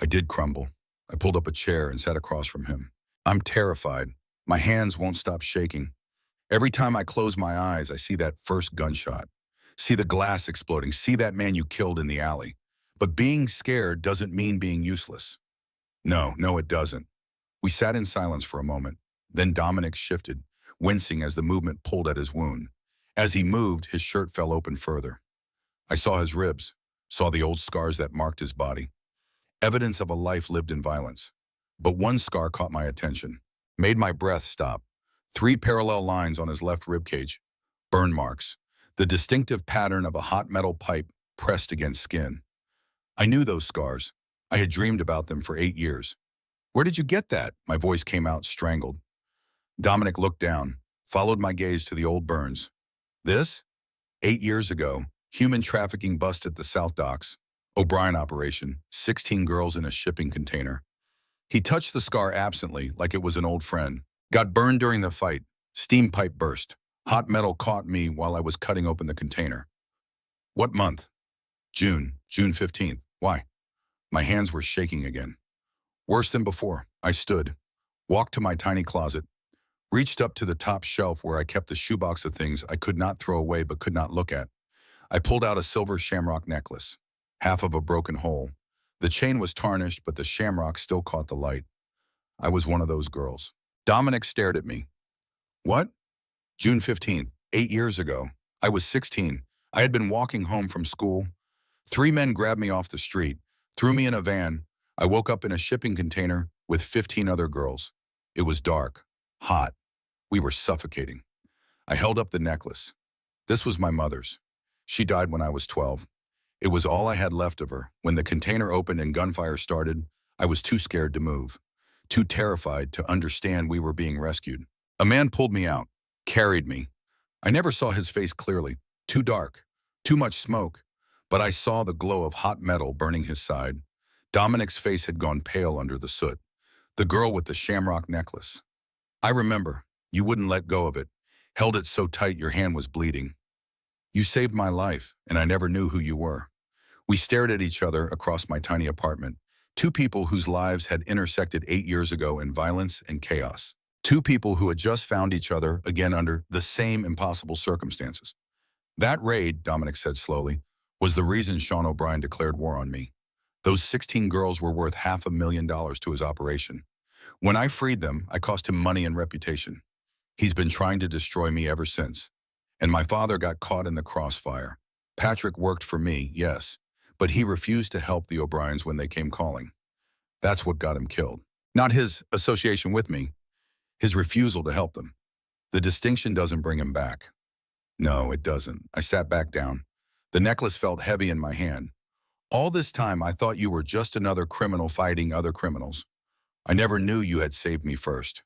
I did crumble. I pulled up a chair and sat across from him. I'm terrified. My hands won't stop shaking. Every time I close my eyes, I see that first gunshot. See the glass exploding. See that man you killed in the alley. But being scared doesn't mean being useless. No, it doesn't. We sat in silence for a moment. Then Dominic shifted, wincing as the movement pulled at his wound. As he moved, his shirt fell open further. I saw his ribs, saw the old scars that marked his body. Evidence of a life lived in violence. But one scar caught my attention, made my breath stop. 3 parallel lines on his left ribcage. Burn marks. The distinctive pattern of a hot metal pipe pressed against skin. I knew those scars. I had dreamed about them for 8 years. Where did you get that? My voice came out strangled. Dominic looked down, followed my gaze to the old burns. This? 8 years ago, human trafficking bust at the South Docks. O'Brien operation, 16 girls in a shipping container. He touched the scar absently, like it was an old friend. Got burned during the fight. Steam pipe burst. Hot metal caught me while I was cutting open the container. What month? June 15th. Why? My hands were shaking again. Worse than before. I stood, walked to my tiny closet, reached up to the top shelf where I kept the shoebox of things I could not throw away but could not look at. I pulled out a silver shamrock necklace, half of a broken hole. The chain was tarnished, but the shamrock still caught the light. I was one of those girls. Dominic stared at me. What? June 15th, 8 years ago. I was 16. I had been walking home from school. 3 men grabbed me off the street, threw me in a van. I woke up in a shipping container with 15 other girls. It was dark, hot. We were suffocating. I held up the necklace. This was my mother's. She died when I was 12. It was all I had left of her. When the container opened and gunfire started, I was too scared to move, too terrified to understand we were being rescued. A man pulled me out, carried me. I never saw his face clearly. Too dark, too much smoke. But I saw the glow of hot metal burning his side. Dominic's face had gone pale under the soot. The girl with the shamrock necklace. I remember. You wouldn't let go of it. Held it so tight your hand was bleeding. You saved my life, and I never knew who you were. We stared at each other across my tiny apartment. 2 people whose lives had intersected 8 years ago in violence and chaos. 2 people who had just found each other again under the same impossible circumstances. That raid, Dominic said slowly, was the reason Sean O'Brien declared war on me. Those 16 girls were worth $500,000 to his operation. When I freed them, I cost him money and reputation. He's been trying to destroy me ever since. And my father got caught in the crossfire. Patrick worked for me, yes, but he refused to help the O'Briens when they came calling. That's what got him killed. Not his association with me, his refusal to help them. The distinction doesn't bring him back. No, it doesn't. I sat back down. The necklace felt heavy in my hand. All this time, I thought you were just another criminal fighting other criminals. I never knew you had saved me first.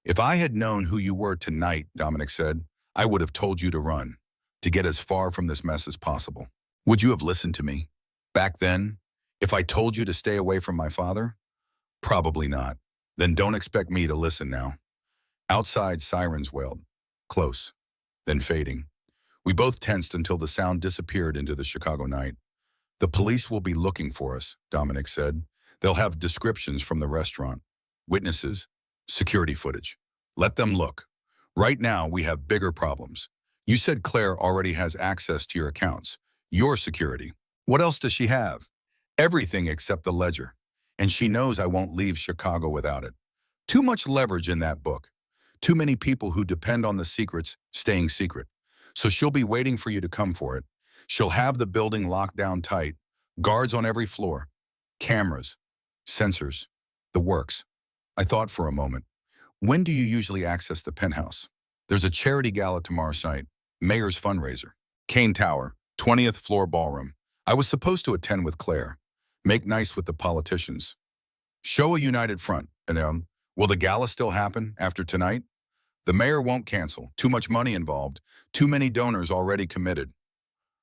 If I had known who you were tonight, Dominic said, I would have told you to run, to get as far from this mess as possible. Would you have listened to me? Back then, if I told you to stay away from my father? Probably not. Then don't expect me to listen now. Outside, sirens wailed. Close, then fading. We both tensed until the sound disappeared into the Chicago night. The police will be looking for us, Dominic said. They'll have descriptions from the restaurant, witnesses, security footage. Let them look. Right now, we have bigger problems. You said Claire already has access to your accounts, your security. What else does she have? Everything except the ledger. And she knows I won't leave Chicago without it. Too much leverage in that book. Too many people who depend on the secrets staying secret. So she'll be waiting for you to come for it. She'll have the building locked down tight, guards on every floor, cameras, sensors, the works. I thought for a moment. When do you usually access the penthouse? There's a charity gala tomorrow night, mayor's fundraiser. Kane Tower, 20th floor ballroom. I was supposed to attend with Claire. Make nice with the politicians. Show a united front. And will the gala still happen after tonight? The mayor won't cancel. Too much money involved. Too many donors already committed.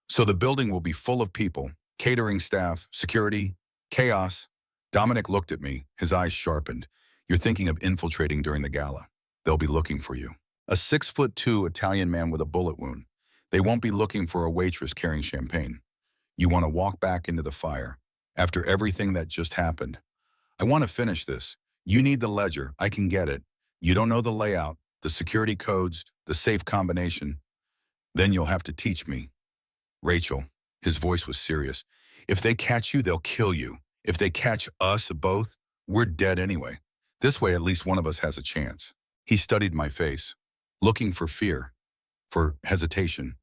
So the building will be full of people, catering staff, security, chaos. Dominic looked at me, his eyes sharpened. You're thinking of infiltrating during the gala. They'll be looking for you. A 6'2" Italian man with a bullet wound. They won't be looking for a waitress carrying champagne. You want to walk back into the fire. After everything that just happened. I want to finish this. You need the ledger. I can get it. You don't know the layout, the security codes, the safe combination. Then you'll have to teach me. Rachel, his voice was serious. If they catch you, they'll kill you. If they catch us both, we're dead anyway. This way, at least one of us has a chance. He studied my face, looking for fear, for hesitation,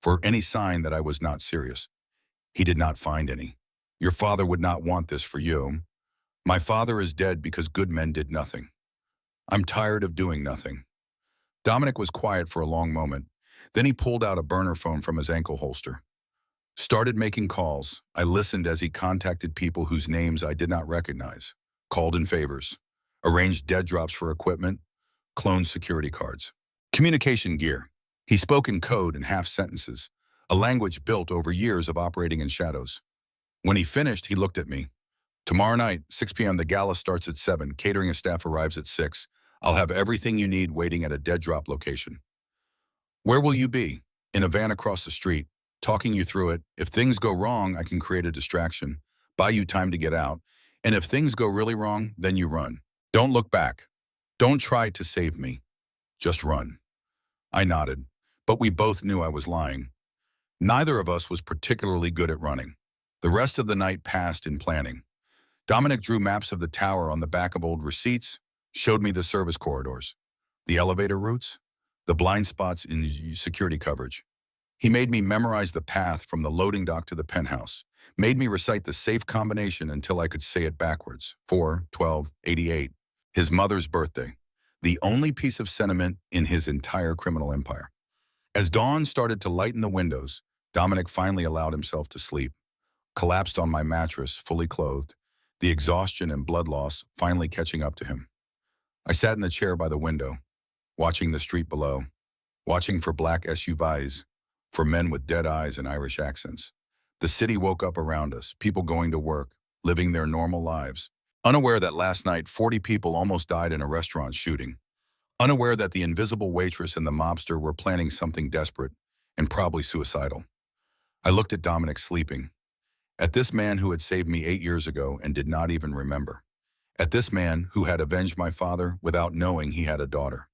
for any sign that I was not serious. He did not find any. Your father would not want this for you. My father is dead because good men did nothing. I'm tired of doing nothing. Dominic was quiet for a long moment. Then he pulled out a burner phone from his ankle holster. Started making calls. I listened as he contacted people whose names I did not recognize, called in favors, arranged dead drops for equipment, cloned security cards. Communication gear. He spoke in code and half sentences, a language built over years of operating in shadows. When he finished, he looked at me. Tomorrow night, 6 p.m., the gala starts at 7. Catering and staff arrives at 6. I'll have everything you need waiting at a dead drop location. Where will you be? In a van across the street, talking you through it. If things go wrong, I can create a distraction, buy you time to get out. And if things go really wrong, then you run. Don't look back. Don't try to save me. Just run. I nodded, but we both knew I was lying. Neither of us was particularly good at running. The rest of the night passed in planning. Dominic drew maps of the tower on the back of old receipts, showed me the service corridors, the elevator routes, the blind spots in security coverage. He made me memorize the path from the loading dock to the penthouse, made me recite the safe combination until I could say it backwards, 4-12-88, his mother's birthday, the only piece of sentiment in his entire criminal empire. As dawn started to lighten the windows, Dominic finally allowed himself to sleep, collapsed on my mattress, fully clothed, the exhaustion and blood loss finally catching up to him. I sat in the chair by the window, watching the street below, watching for black SUVs, for men with dead eyes and Irish accents. The city woke up around us, people going to work, living their normal lives, unaware that last night 40 people almost died in a restaurant shooting, unaware that the invisible waitress and the mobster were planning something desperate and probably suicidal. I looked at Dominic sleeping, at this man who had saved me 8 years ago and did not even remember, at this man who had avenged my father without knowing he had a daughter,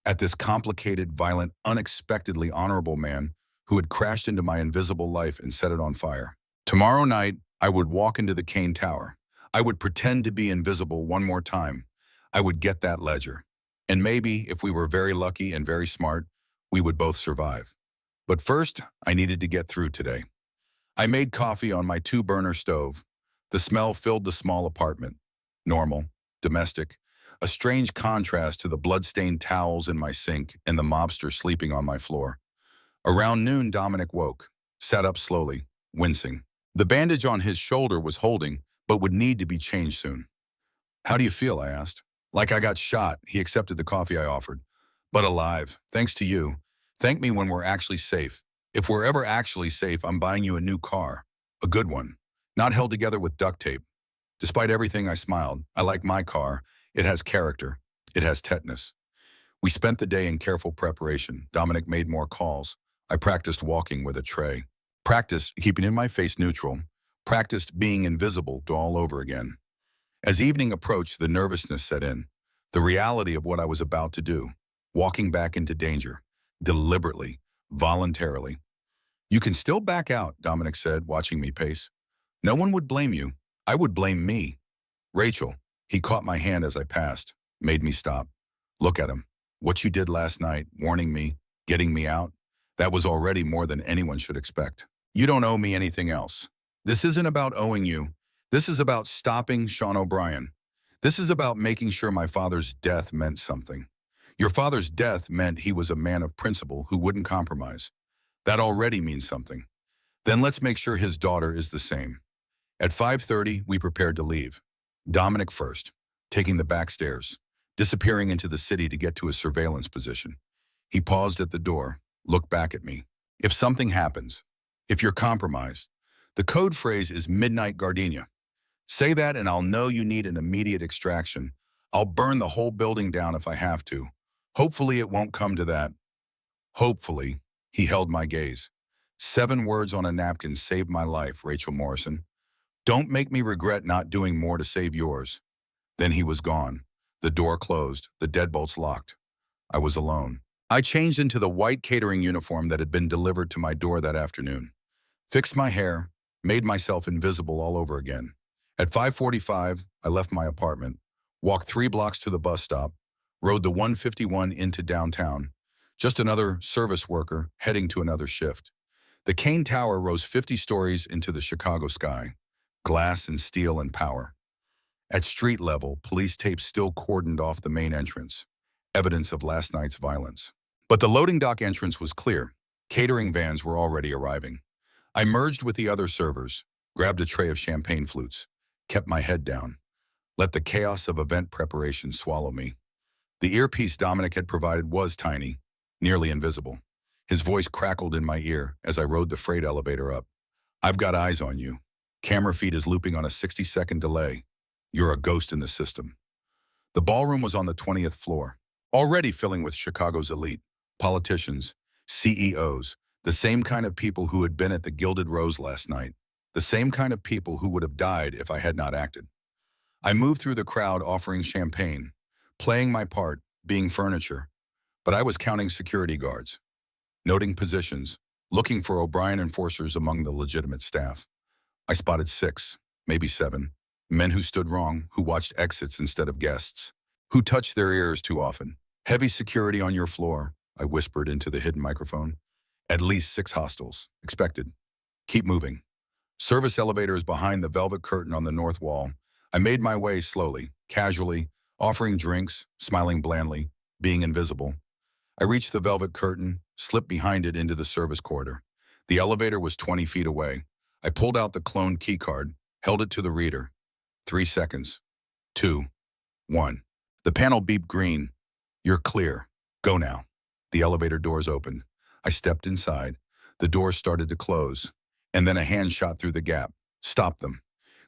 at this complicated, violent, unexpectedly honorable man who had crashed into my invisible life and set it on fire. Tomorrow night, I would walk into the Kane Tower. I would pretend to be invisible one more time. I would get that ledger. And maybe, if we were very lucky and very smart, we would both survive. But first, I needed to get through today. I made coffee on my 2-burner stove. The smell filled the small apartment. Normal, domestic, a strange contrast to the blood-stained towels in my sink and the mobster sleeping on my floor. Around noon, Dominic woke, sat up slowly, wincing. The bandage on his shoulder was holding, but would need to be changed soon. How do you feel? I asked. Like I got shot. He accepted the coffee I offered. But alive, thanks to you. Thank me when we're actually safe. If we're ever actually safe, I'm buying you a new car. A good one. Not held together with duct tape. Despite everything, I smiled. I like my car. It has character. It has tetanus. We spent the day in careful preparation. Dominic made more calls. I practiced walking with a tray. Practiced keeping in my face neutral. Practiced being invisible all over again. As evening approached, the nervousness set in. The reality of what I was about to do. Walking back into danger. Deliberately. Voluntarily. You can still back out, Dominic said, watching me pace. No one would blame you. I would blame me. Rachel, he caught my hand as I passed, made me stop. Look at him. What you did last night, warning me, getting me out, that was already more than anyone should expect. You don't owe me anything else. This isn't about owing you. This is about stopping Sean O'Brien. This is about making sure my father's death meant something. Your father's death meant he was a man of principle who wouldn't compromise. That already means something. Then let's make sure his daughter is the same. At 5:30, we prepared to leave. Dominic first, taking the back stairs, disappearing into the city to get to his surveillance position. He paused at the door, looked back at me. If something happens, if you're compromised, the code phrase is midnight gardenia. Say that and I'll know you need an immediate extraction. I'll burn the whole building down if I have to. Hopefully it won't come to that. Hopefully, he held my gaze. 7 words on a napkin saved my life, Rachel Morrison. Don't make me regret not doing more to save yours. Then he was gone. The door closed, the deadbolts locked. I was alone. I changed into the white catering uniform that had been delivered to my door that afternoon. Fixed my hair, made myself invisible all over again. At 5:45, I left my apartment, walked 3 blocks to the bus stop, rode the 151 into downtown. Just another service worker heading to another shift. The Kane Tower rose 50 stories into the Chicago sky. Glass and steel and power. At street level, police tape still cordoned off the main entrance, evidence of last night's violence. But the loading dock entrance was clear. Catering vans were already arriving. I merged with the other servers, grabbed a tray of champagne flutes, kept my head down, let the chaos of event preparation swallow me. The earpiece Dominic had provided was tiny, nearly invisible. His voice crackled in my ear as I rode the freight elevator up. I've got eyes on you. Camera feed is looping on a 60-second delay. You're a ghost in the system. The ballroom was on the 20th floor, already filling with Chicago's elite, politicians, CEOs, the same kind of people who had been at the Gilded Rose last night, the same kind of people who would have died if I had not acted. I moved through the crowd offering champagne, playing my part, being furniture, but I was counting security guards, noting positions, looking for O'Brien enforcers among the legitimate staff. I spotted 6, maybe 7, men who stood wrong, who watched exits instead of guests, who touched their ears too often. Heavy security on your floor, I whispered into the hidden microphone. At least 6 hostiles. Expected. Keep moving. Service elevators behind the velvet curtain on the north wall. I made my way slowly, casually, offering drinks, smiling blandly, being invisible. I reached the velvet curtain, slipped behind it into the service corridor. The elevator was 20 feet away. I pulled out the cloned keycard, held it to the reader. 3 seconds. 2. 1. The panel beeped green. You're clear. Go now. The elevator doors opened. I stepped inside. The doors started to close. And then a hand shot through the gap. Stop them.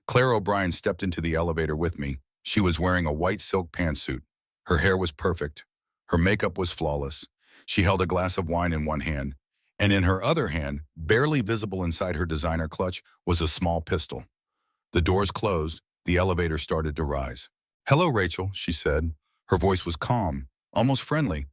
Claire O'Brien stepped into the elevator with me. She was wearing a white silk pantsuit. Her hair was perfect. Her makeup was flawless. She held a glass of wine in one hand, and in her other hand, barely visible inside her designer clutch, was a small pistol. The doors closed. The elevator started to rise. Hello, Rachel, she said. Her voice was calm, almost friendly.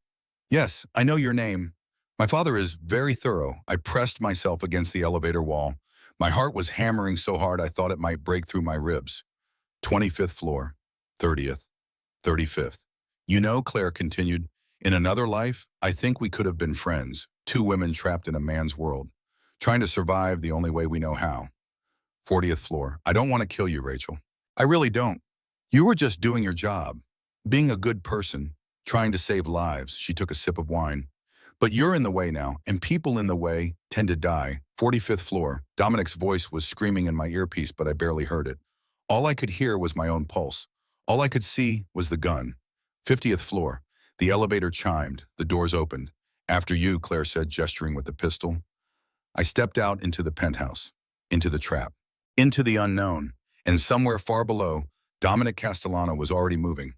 Yes, I know your name. My father is very thorough. I pressed myself against the elevator wall. My heart was hammering so hard I thought it might break through my ribs. 25th floor, 30th, 35th. You know, Claire continued, in another life, I think we could have been friends, 2 women trapped in a man's world, trying to survive the only way we know how. 40th floor. I don't want to kill you, Rachel. I really don't. You were just doing your job, being a good person, trying to save lives. She took a sip of wine. But you're in the way now, and people in the way tend to die. 45th floor. Dominic's voice was screaming in my earpiece, but I barely heard it. All I could hear was my own pulse. All I could see was the gun. 50th floor. The elevator chimed. The doors opened. After you, Claire said, gesturing with the pistol. I stepped out into the penthouse, into the trap, into the unknown, and somewhere far below, Dominic Castellano was already moving,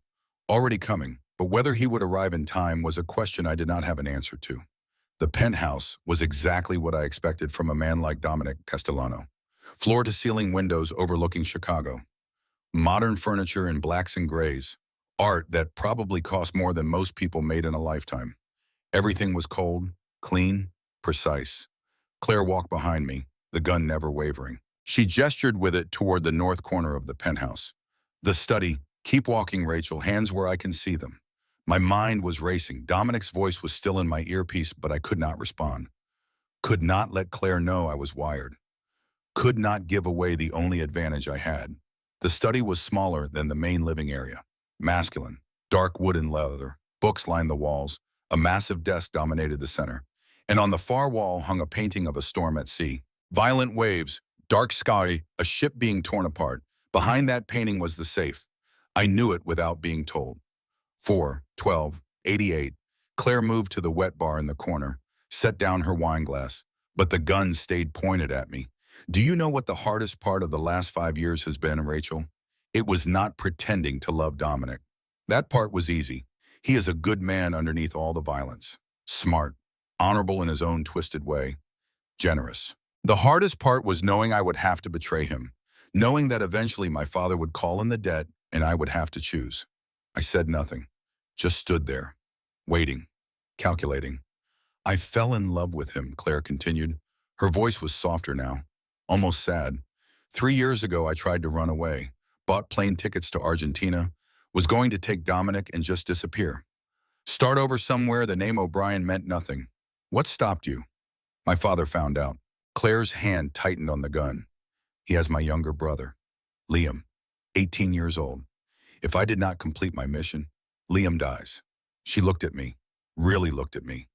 already coming, but whether he would arrive in time was a question I did not have an answer to. The penthouse was exactly what I expected from a man like Dominic Castellano. Floor-to-ceiling windows overlooking Chicago. Modern furniture in blacks and grays. Art that probably cost more than most people made in a lifetime. Everything was cold, clean, precise. Claire walked behind me, the gun never wavering. She gestured with it toward the north corner of the penthouse. The study. Keep walking, Rachel, hands where I can see them. My mind was racing. Dominic's voice was still in my earpiece, but I could not respond. Could not let Claire know I was wired. Could not give away the only advantage I had. The study was smaller than the main living area. Masculine, dark wood and leather, books lined the walls, a massive desk dominated the center, and on the far wall hung a painting of a storm at sea. Violent waves, dark sky, a ship being torn apart. Behind that painting was the safe. I knew it without being told. 4/12/88. Claire moved to the wet bar in the corner, set down her wine glass, but the gun stayed pointed at me. Do you know what the hardest part of the last 5 years has been, Rachel? It was not pretending to love Dominic. That part was easy. He is a good man underneath all the violence. Smart, honorable in his own twisted way, generous. The hardest part was knowing I would have to betray him, knowing that eventually my father would call in the debt and I would have to choose. I said nothing, just stood there, waiting, calculating. I fell in love with him, Claire continued. Her voice was softer now, almost sad. 3 years ago, I tried to run away, bought plane tickets to Argentina, was going to take Dominic and just disappear. Start over somewhere the name O'Brien meant nothing. What stopped you? My father found out. Claire's hand tightened on the gun. He has my younger brother, Liam, 18 years old. If I did not complete my mission, Liam dies. She looked at me, really looked at me.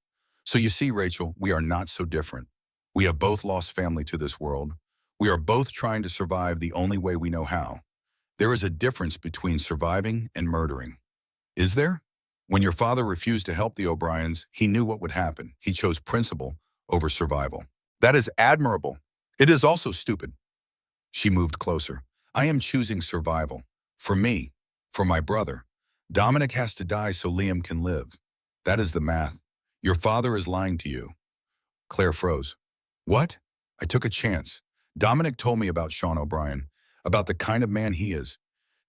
So you see, Rachel, we are not so different. We have both lost family to this world. We are both trying to survive the only way we know how. There is a difference between surviving and murdering. Is there? When your father refused to help the O'Briens, he knew what would happen. He chose principle over survival. That is admirable. It is also stupid. She moved closer. I am choosing survival. For me, for my brother. Dominic has to die so Liam can live. That is the math. Your father is lying to you. Claire froze. What? I took a chance. Dominic told me about Sean O'Brien, about the kind of man he is.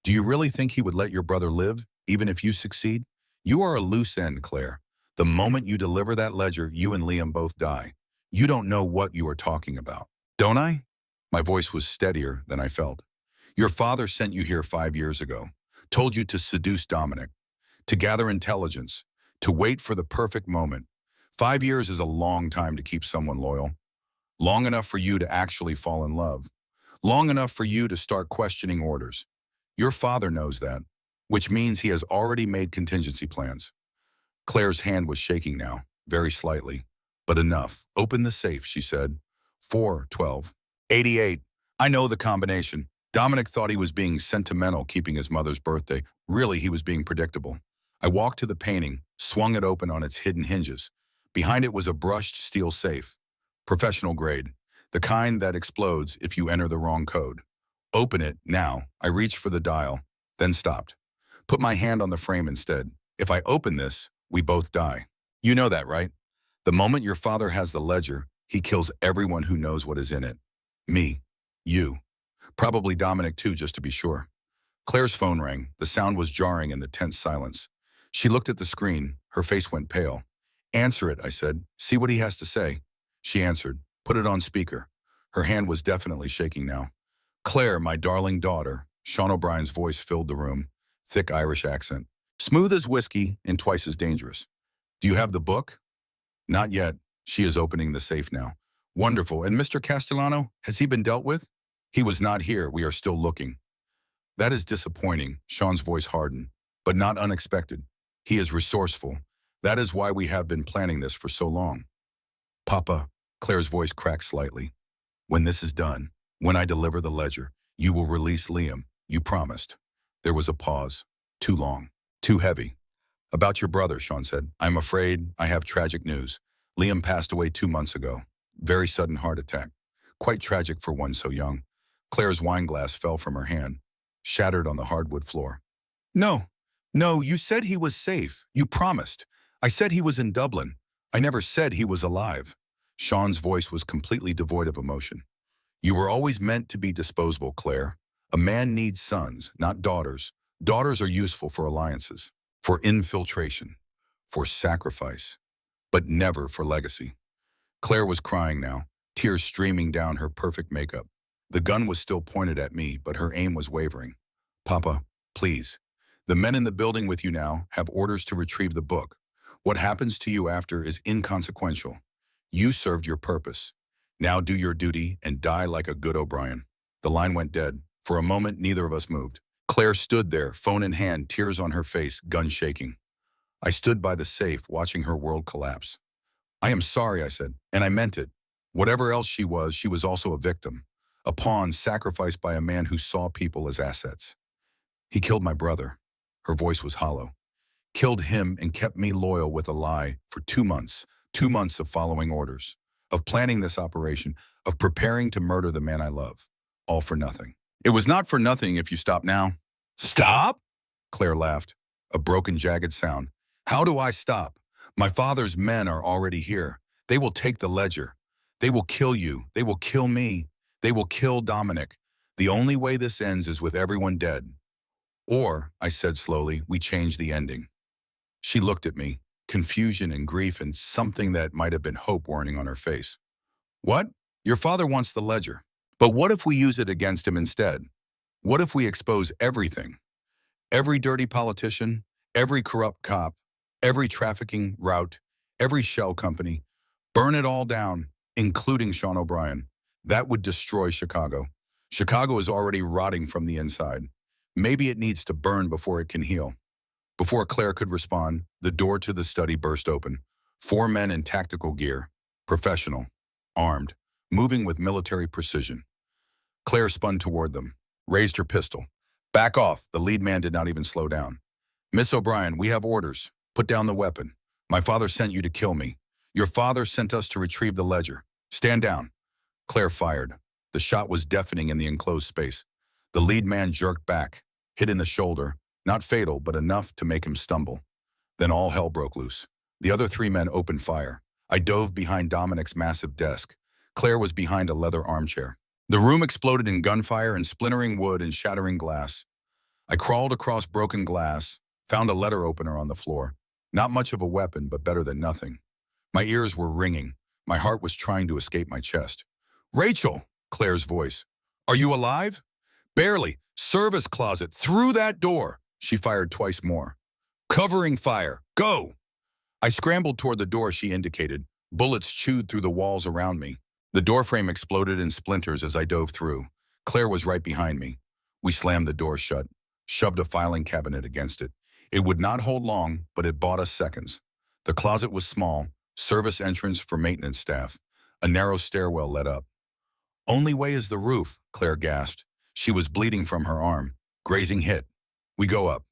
Do you really think he would let your brother live, even if you succeed? You are a loose end, Claire. The moment you deliver that ledger, you and Liam both die. You don't know what you are talking about. Don't I? My voice was steadier than I felt. Your father sent you here 5 years ago, told you to seduce Dominic, to gather intelligence, to wait for the perfect moment. 5 years is a long time to keep someone loyal. Long enough for you to actually fall in love. Long enough for you to start questioning orders. Your father knows that, which means he has already made contingency plans. Claire's hand was shaking now, very slightly. But enough. Open the safe, she said. 4/12/88. I know the combination. Dominic thought he was being sentimental keeping his mother's birthday. Really, he was being predictable. I walked to the painting, swung it open on its hidden hinges. Behind it was a brushed steel safe. Professional grade. The kind that explodes if you enter the wrong code. Open it, now. I reached for the dial, then stopped. Put my hand on the frame instead. If I open this, we both die. You know that, right? The moment your father has the ledger, he kills everyone who knows what is in it. Me. You. Probably Dominic too, just to be sure. Claire's phone rang. The sound was jarring in the tense silence. She looked at the screen. Her face went pale. Answer it, I said. See what he has to say. She answered. Put it on speaker. Her hand was definitely shaking now. Claire, my darling daughter. Sean O'Brien's voice filled the room. Thick Irish accent. Smooth as whiskey and twice as dangerous. Do you have the book? Not yet. She is opening the safe now. Wonderful. And Mr. Castellano, has he been dealt with? He was not here. We are still looking. That is disappointing. Sean's voice hardened, but not unexpected. He is resourceful. That is why we have been planning this for so long. Papa, Claire's voice cracked slightly. When this is done, when I deliver the ledger, you will release Liam. You promised. There was a pause. Too long. Too heavy. About your brother, Sean said. I'm afraid I have tragic news. Liam passed away 2 months ago. Very sudden heart attack. Quite tragic for one so young. Claire's wine glass fell from her hand, shattered on the hardwood floor. No, no, you said he was safe. You promised. I said he was in Dublin. I never said he was alive. Sean's voice was completely devoid of emotion. You were always meant to be disposable, Claire. A man needs sons, not daughters. Daughters are useful for alliances, for infiltration, for sacrifice, but never for legacy. Claire was crying now, tears streaming down her perfect makeup. The gun was still pointed at me, but her aim was wavering. Papa, please. The men in the building with you now have orders to retrieve the book. What happens to you after is inconsequential. You served your purpose. Now do your duty and die like a good O'Brien. The line went dead. For a moment, neither of us moved. Claire stood there, phone in hand, tears on her face, gun shaking. I stood by the safe, watching her world collapse. I am sorry, I said, and I meant it. Whatever else she was also a victim, a pawn sacrificed by a man who saw people as assets. He killed my brother. Her voice was hollow. Killed him and kept me loyal with a lie for 2 months. 2 months of following orders, of planning this operation, of preparing to murder the man I love. All for nothing. It was not for nothing if you stop now. Stop? Claire laughed. A broken, jagged sound. How do I stop? My father's men are already here. They will take the ledger. They will kill you. They will kill me. They will kill Dominic. The only way this ends is with everyone dead. Or, I said slowly, we change the ending. She looked at me, confusion and grief and something that might have been hope warning on her face. What? Your father wants the ledger. But what if we use it against him instead? What if we expose everything? Every dirty politician, every corrupt cop, every trafficking route, every shell company, burn it all down, including Sean O'Brien. That would destroy Chicago. Chicago is already rotting from the inside. Maybe it needs to burn before it can heal. Before Claire could respond, the door to the study burst open. 4 men in tactical gear, professional, armed, moving with military precision. Claire spun toward them, raised her pistol. Back off, the lead man did not even slow down. Miss O'Brien, we have orders. Put down the weapon. My father sent you to kill me. Your father sent us to retrieve the ledger. Stand down. Claire fired. The shot was deafening in the enclosed space. The lead man jerked back, hit in the shoulder, not fatal, but enough to make him stumble. Then all hell broke loose. The other 3 men opened fire. I dove behind Dominic's massive desk. Claire was behind a leather armchair. The room exploded in gunfire and splintering wood and shattering glass. I crawled across broken glass, found a letter opener on the floor. Not much of a weapon, but better than nothing. My ears were ringing. My heart was trying to escape my chest. Rachel, Claire's voice. Are you alive? Barely. Service closet. Through that door. She fired twice more. Covering fire. Go! I scrambled toward the door she indicated. Bullets chewed through the walls around me. The doorframe exploded in splinters as I dove through. Claire was right behind me. We slammed the door shut, shoved a filing cabinet against it. It would not hold long, but it bought us seconds. The closet was small, service entrance for maintenance staff. A narrow stairwell led up. Only way is the roof, Claire gasped. She was bleeding from her arm. Grazing hit. We go up.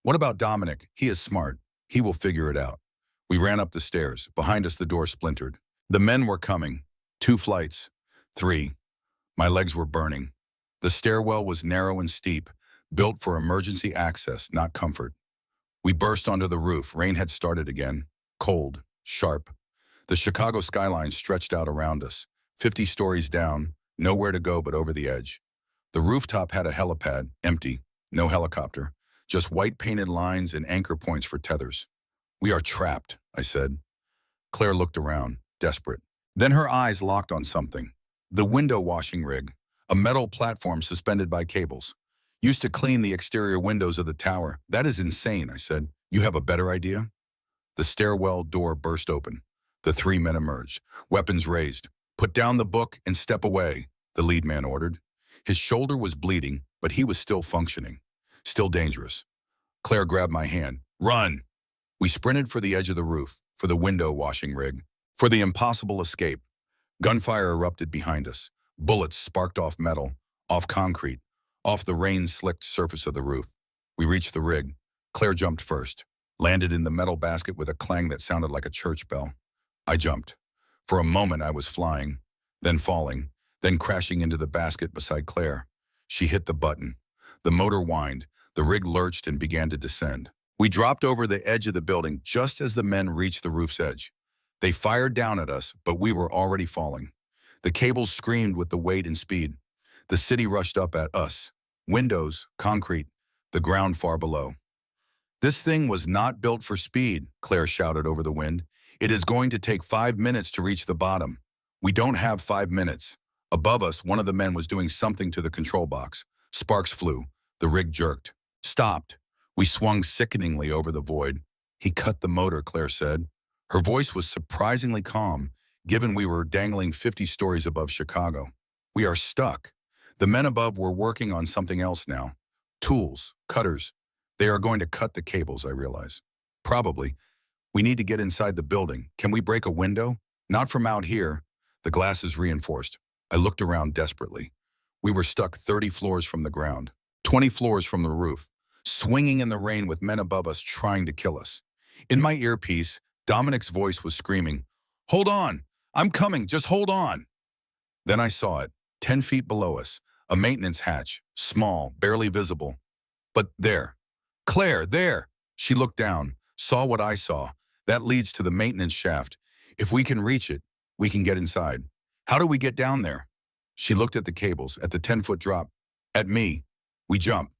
What about Dominic? He is smart. He will figure it out. We ran up the stairs. Behind us, the door splintered. The men were coming. 2 flights. 3. My legs were burning. The stairwell was narrow and steep, built for emergency access, not comfort. We burst onto the roof. Rain had started again. Cold. Sharp. The Chicago skyline stretched out around us. 50 stories down. Nowhere to go but over the edge. The rooftop had a helipad. Empty. No helicopter. Just white painted lines and anchor points for tethers. We are trapped, I said. Claire looked around, desperate. Then her eyes locked on something. The window washing rig, a metal platform suspended by cables. Used to clean the exterior windows of the tower. That is insane, I said. You have a better idea? The stairwell door burst open. The 3 men emerged, weapons raised. Put down the book and step away, the lead man ordered. His shoulder was bleeding, but he was still functioning. Still dangerous. Claire grabbed my hand. Run! We sprinted for the edge of the roof, for the window washing rig, for the impossible escape. Gunfire erupted behind us. Bullets sparked off metal, off concrete, off the rain-slicked surface of the roof. We reached the rig. Claire jumped first, landed in the metal basket with a clang that sounded like a church bell. I jumped. For a moment I was flying, then falling, then crashing into the basket beside Claire. She hit the button. The motor whined, the rig lurched and began to descend. We dropped over the edge of the building just as the men reached the roof's edge. They fired down at us, but we were already falling. The cables screamed with the weight and speed. The city rushed up at us. Windows, concrete, the ground far below. "This thing was not built for speed," Claire shouted over the wind. "It is going to take 5 minutes to reach the bottom." "We don't have 5 minutes." Above us, one of the men was doing something to the control box. Sparks flew. The rig jerked. Stopped. We swung sickeningly over the void. "He cut the motor," Claire said. Her voice was surprisingly calm, given we were dangling 50 stories above Chicago. "We are stuck." The men above were working on something else now. Tools, cutters. They are going to cut the cables, I realize. "Probably. We need to get inside the building. Can we break a window?" "Not from out here." The glass is reinforced. I looked around desperately. We were stuck 30 floors from the ground, 20 floors from the roof, swinging in the rain with men above us trying to kill us. In my earpiece, Dominic's voice was screaming, "Hold on! I'm coming! Just hold on!" Then I saw it, 10 feet below us, a maintenance hatch, small, barely visible. But there. "Claire, there!" She looked down, saw what I saw. "That leads to the maintenance shaft. If we can reach it, we can get inside." "How do we get down there?" She looked at the cables, at the 10-foot drop. At me. "We jump."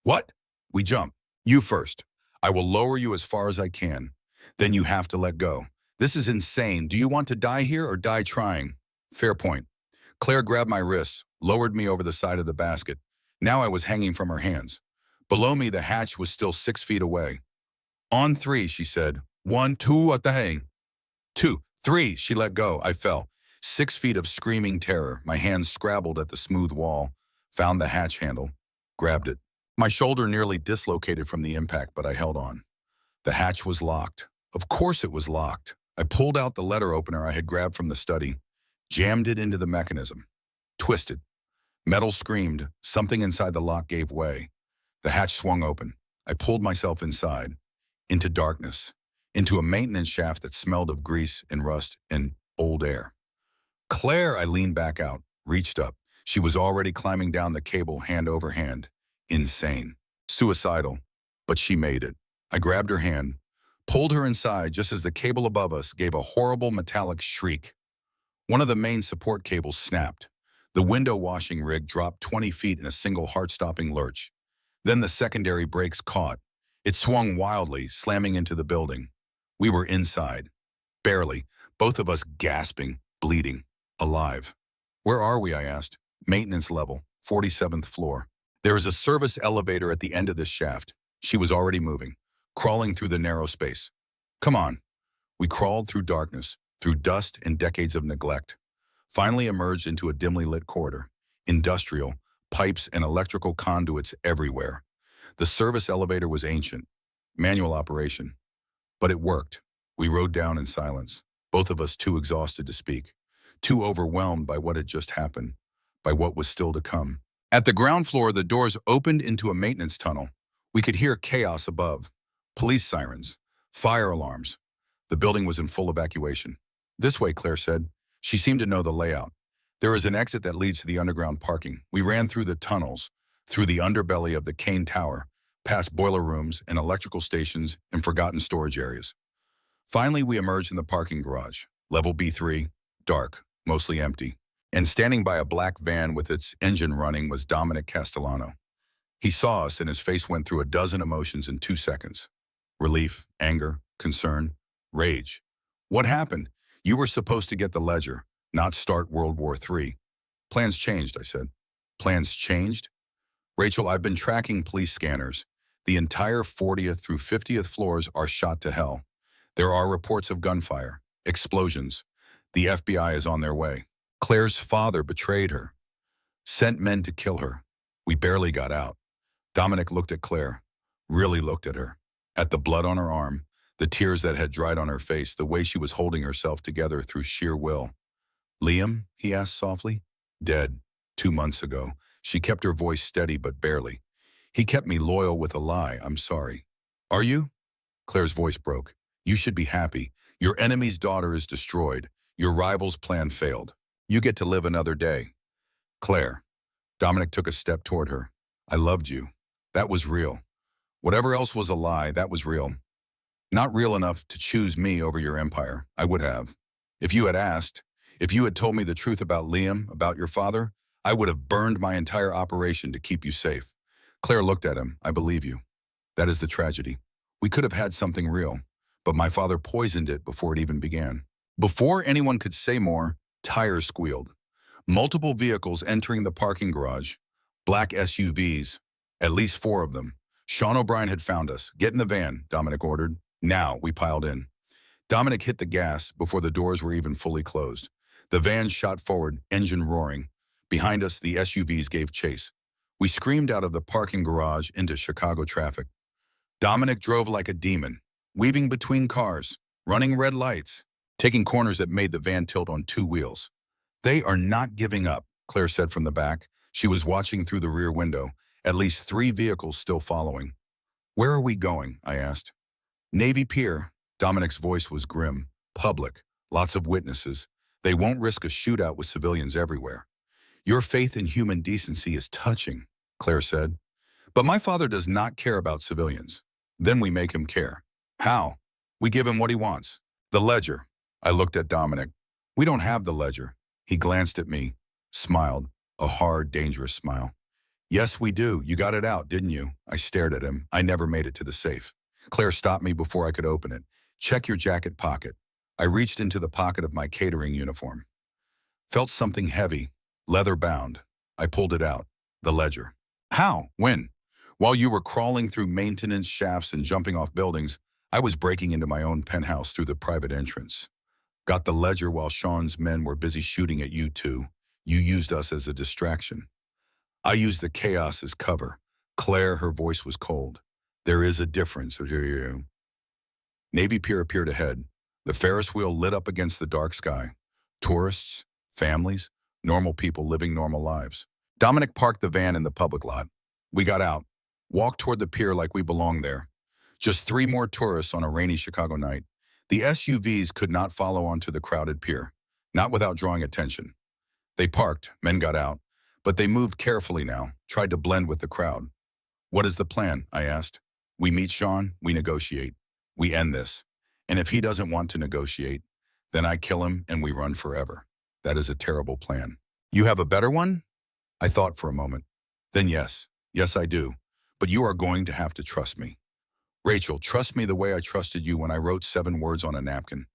What?" "We jump. You first. I will lower you as far as I can. Then you have to let go." "This is insane. Do you want to die here or die trying?" "Fair point." Claire grabbed my wrists, lowered me over the side of the basket. Now I was hanging from her hands. Below me, the hatch was still 6 feet away. "On 3, she said. 1, 2, at the hang." 2, 3, she let go. I fell. 6 feet of screaming terror. My hands scrabbled at the smooth wall, found the hatch handle, grabbed it. My shoulder nearly dislocated from the impact, but I held on. The hatch was locked. Of course it was locked. I pulled out the letter opener I had grabbed from the study, jammed it into the mechanism. Twisted. Metal screamed. Something inside the lock gave way. The hatch swung open. I pulled myself inside, into darkness, into a maintenance shaft that smelled of grease and rust and old air. "Claire!" I leaned back out, reached up. She was already climbing down the cable hand over hand. Insane. Suicidal. But she made it. I grabbed her hand, pulled her inside just as the cable above us gave a horrible metallic shriek. One of the main support cables snapped. The window washing rig dropped 20 feet in a single heart-stopping lurch. Then the secondary brakes caught. It swung wildly, slamming into the building. We were inside. Barely, both of us gasping, bleeding, alive. "Where are we?" I asked. "Maintenance level, 47th floor. There is a service elevator at the end of this shaft." She was already moving, crawling through the narrow space. "Come on." We crawled through darkness, through dust and decades of neglect. Finally emerged into a dimly lit corridor. Industrial, pipes and electrical conduits everywhere. The service elevator was ancient, manual operation. But it worked. We rode down in silence, both of us too exhausted to speak, too overwhelmed by what had just happened, by what was still to come. At the ground floor, the doors opened into a maintenance tunnel. We could hear chaos above. Police sirens, fire alarms. The building was in full evacuation. "This way," Claire said. She seemed to know the layout. "There is an exit that leads to the underground parking." We ran through the tunnels, through the underbelly of the Kane Tower, past boiler rooms and electrical stations and forgotten storage areas. Finally, we emerged in the parking garage, level B3, dark, mostly empty. And standing by a black van with its engine running was Dominic Castellano. He saw us and his face went through a dozen emotions in 2 seconds. Relief, anger, concern, rage. "What happened? You were supposed to get the ledger, not start World War III. "Plans changed," I said. "Plans changed?" "Rachel, I've been tracking police scanners. The entire 40th through 50th floors are shot to hell. There are reports of gunfire, explosions. The FBI is on their way. Claire's father betrayed her, sent men to kill her. We barely got out." Dominic looked at Claire, really looked at her, at the blood on her arm, the tears that had dried on her face, the way she was holding herself together through sheer will. "Liam?" he asked softly. "Dead. 2 months ago." She kept her voice steady but barely. "He kept me loyal with a lie. I'm sorry." "Are you?" Claire's voice broke. "You should be happy. Your enemy's daughter is destroyed. Your rival's plan failed. You get to live another day. Claire. Dominic took a step toward her. I loved you. That was real. Whatever else was a lie, that was real. Not real enough to choose me over your empire. I would have. If you had asked, if you had told me the truth about Liam, about your father, I would have burned my entire operation to keep you safe. Claire looked at him. I believe you. That is the tragedy. We could have had something real, but my father poisoned it before it even began. Before anyone could say more, tires squealed. Multiple vehicles entering the parking garage. Black SUVs. At least 4 of them. Sean O'Brien had found us. Get in the van, Dominic ordered. Now, we piled in. Dominic hit the gas before the doors were even fully closed. The van shot forward, engine roaring. Behind us, the SUVs gave chase. We screamed out of the parking garage into Chicago traffic. Dominic drove like a demon, weaving between cars, running red lights, taking corners that made the van tilt on 2 wheels. They are not giving up, Claire said from the back. She was watching through the rear window, at least 3 vehicles still following. Where are we going? I asked. Navy Pier. Dominic's voice was grim. Public. Lots of witnesses. They won't risk a shootout with civilians everywhere. Your faith in human decency is touching, Claire said. But my father does not care about civilians. Then we make him care. How? We give him what he wants. The ledger. I looked at Dominic. We don't have the ledger. He glanced at me, smiled, a hard, dangerous smile. Yes, we do. You got it out, didn't you? I stared at him. I never made it to the safe. Claire stopped me before I could open it. Check your jacket pocket. I reached into the pocket of my catering uniform. Felt something heavy, leather-bound. I pulled it out. The ledger. How? When? While you were crawling through maintenance shafts and jumping off buildings, I was breaking into my own penthouse through the private entrance. Got the ledger while Sean's men were busy shooting at you two. You used us as a distraction. I used the chaos as cover. Claire, her voice was cold. There is a difference. Navy Pier appeared ahead. The Ferris wheel lit up against the dark sky. Tourists, families, normal people living normal lives. Dominic parked the van in the public lot. We got out, walked toward the pier like we belonged there. Just 3 more tourists on a rainy Chicago night. The SUVs could not follow onto the crowded pier, not without drawing attention. They parked, men got out, but they moved carefully now, tried to blend with the crowd. What is the plan? I asked. We meet Sean, we negotiate. We end this. And if he doesn't want to negotiate, then I kill him and we run forever. That is a terrible plan. You have a better one? I thought for a moment. Then yes. Yes, I do. But you are going to have to trust me. Rachel, trust me the way I trusted you when I wrote 7 words on a napkin.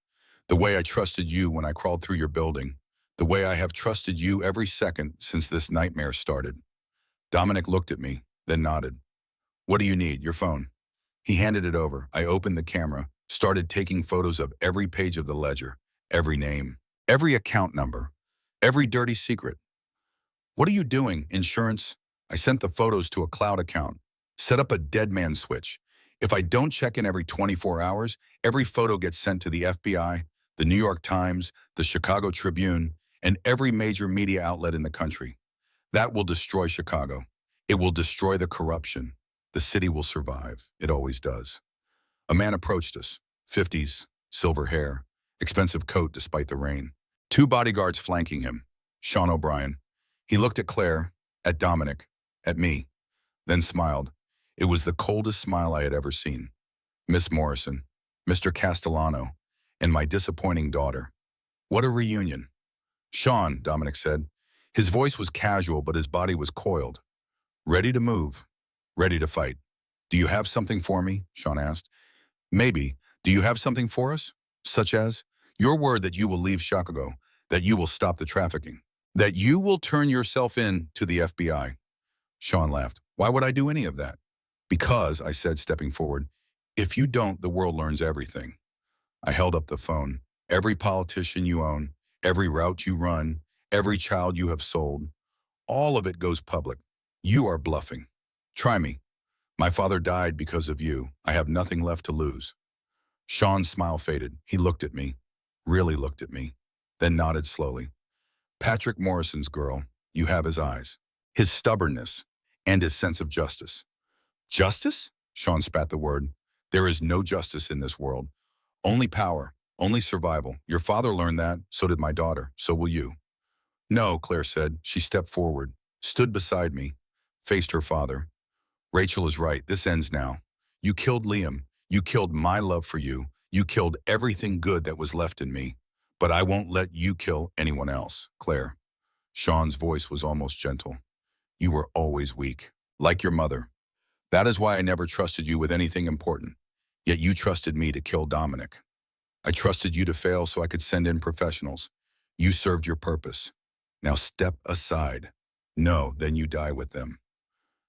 The way I trusted you when I crawled through your building. The way I have trusted you every second since this nightmare started. Dominic looked at me, then nodded. What do you need? Your phone. He handed it over. I opened the camera, started taking photos of every page of the ledger, every name, every account number, every dirty secret. What are you doing? Insurance? I sent the photos to a cloud account. Set up a dead man switch. If I don't check in every 24 hours, every photo gets sent to the FBI, the New York Times, the Chicago Tribune, and every major media outlet in the country. That will destroy Chicago. It will destroy the corruption. The city will survive. It always does. A man approached us, 50s, silver hair, expensive coat despite the rain. 2 bodyguards flanking him. Sean O'Brien. He looked at Claire, at Dominic, at me, then smiled. It was the coldest smile I had ever seen. Miss Morrison, Mr. Castellano, and my disappointing daughter. What a reunion. Sean, Dominic said. His voice was casual, but his body was coiled. Ready to move. Ready to fight. Do you have something for me? Sean asked. Maybe. Do you have something for us? Such as? Your word that you will leave Chicago, that you will stop the trafficking, that you will turn yourself in to the FBI. Sean laughed. Why would I do any of that? Because, I said, stepping forward, if you don't, the world learns everything. I held up the phone. Every politician you own, every route you run, every child you have sold, all of it goes public. You are bluffing. Try me. My father died because of you. I have nothing left to lose. Sean's smile faded. He looked at me, really looked at me, then nodded slowly. Patrick Morrison's girl, you have his eyes, his stubbornness, and his sense of justice. Justice? Sean spat the word. There is no justice in this world. Only power, only survival. Your father learned that, so did my daughter, so will you. No, Claire said. She stepped forward, stood beside me, faced her father. Rachel is right. This ends now. You killed Liam. You killed my love for you. You killed everything good that was left in me. But I won't let you kill anyone else, Claire. Sean's voice was almost gentle. You were always weak, like your mother. That is why I never trusted you with anything important. Yet you trusted me to kill Dominic. I trusted you to fail so I could send in professionals. You served your purpose. Now step aside. No, then you die with them.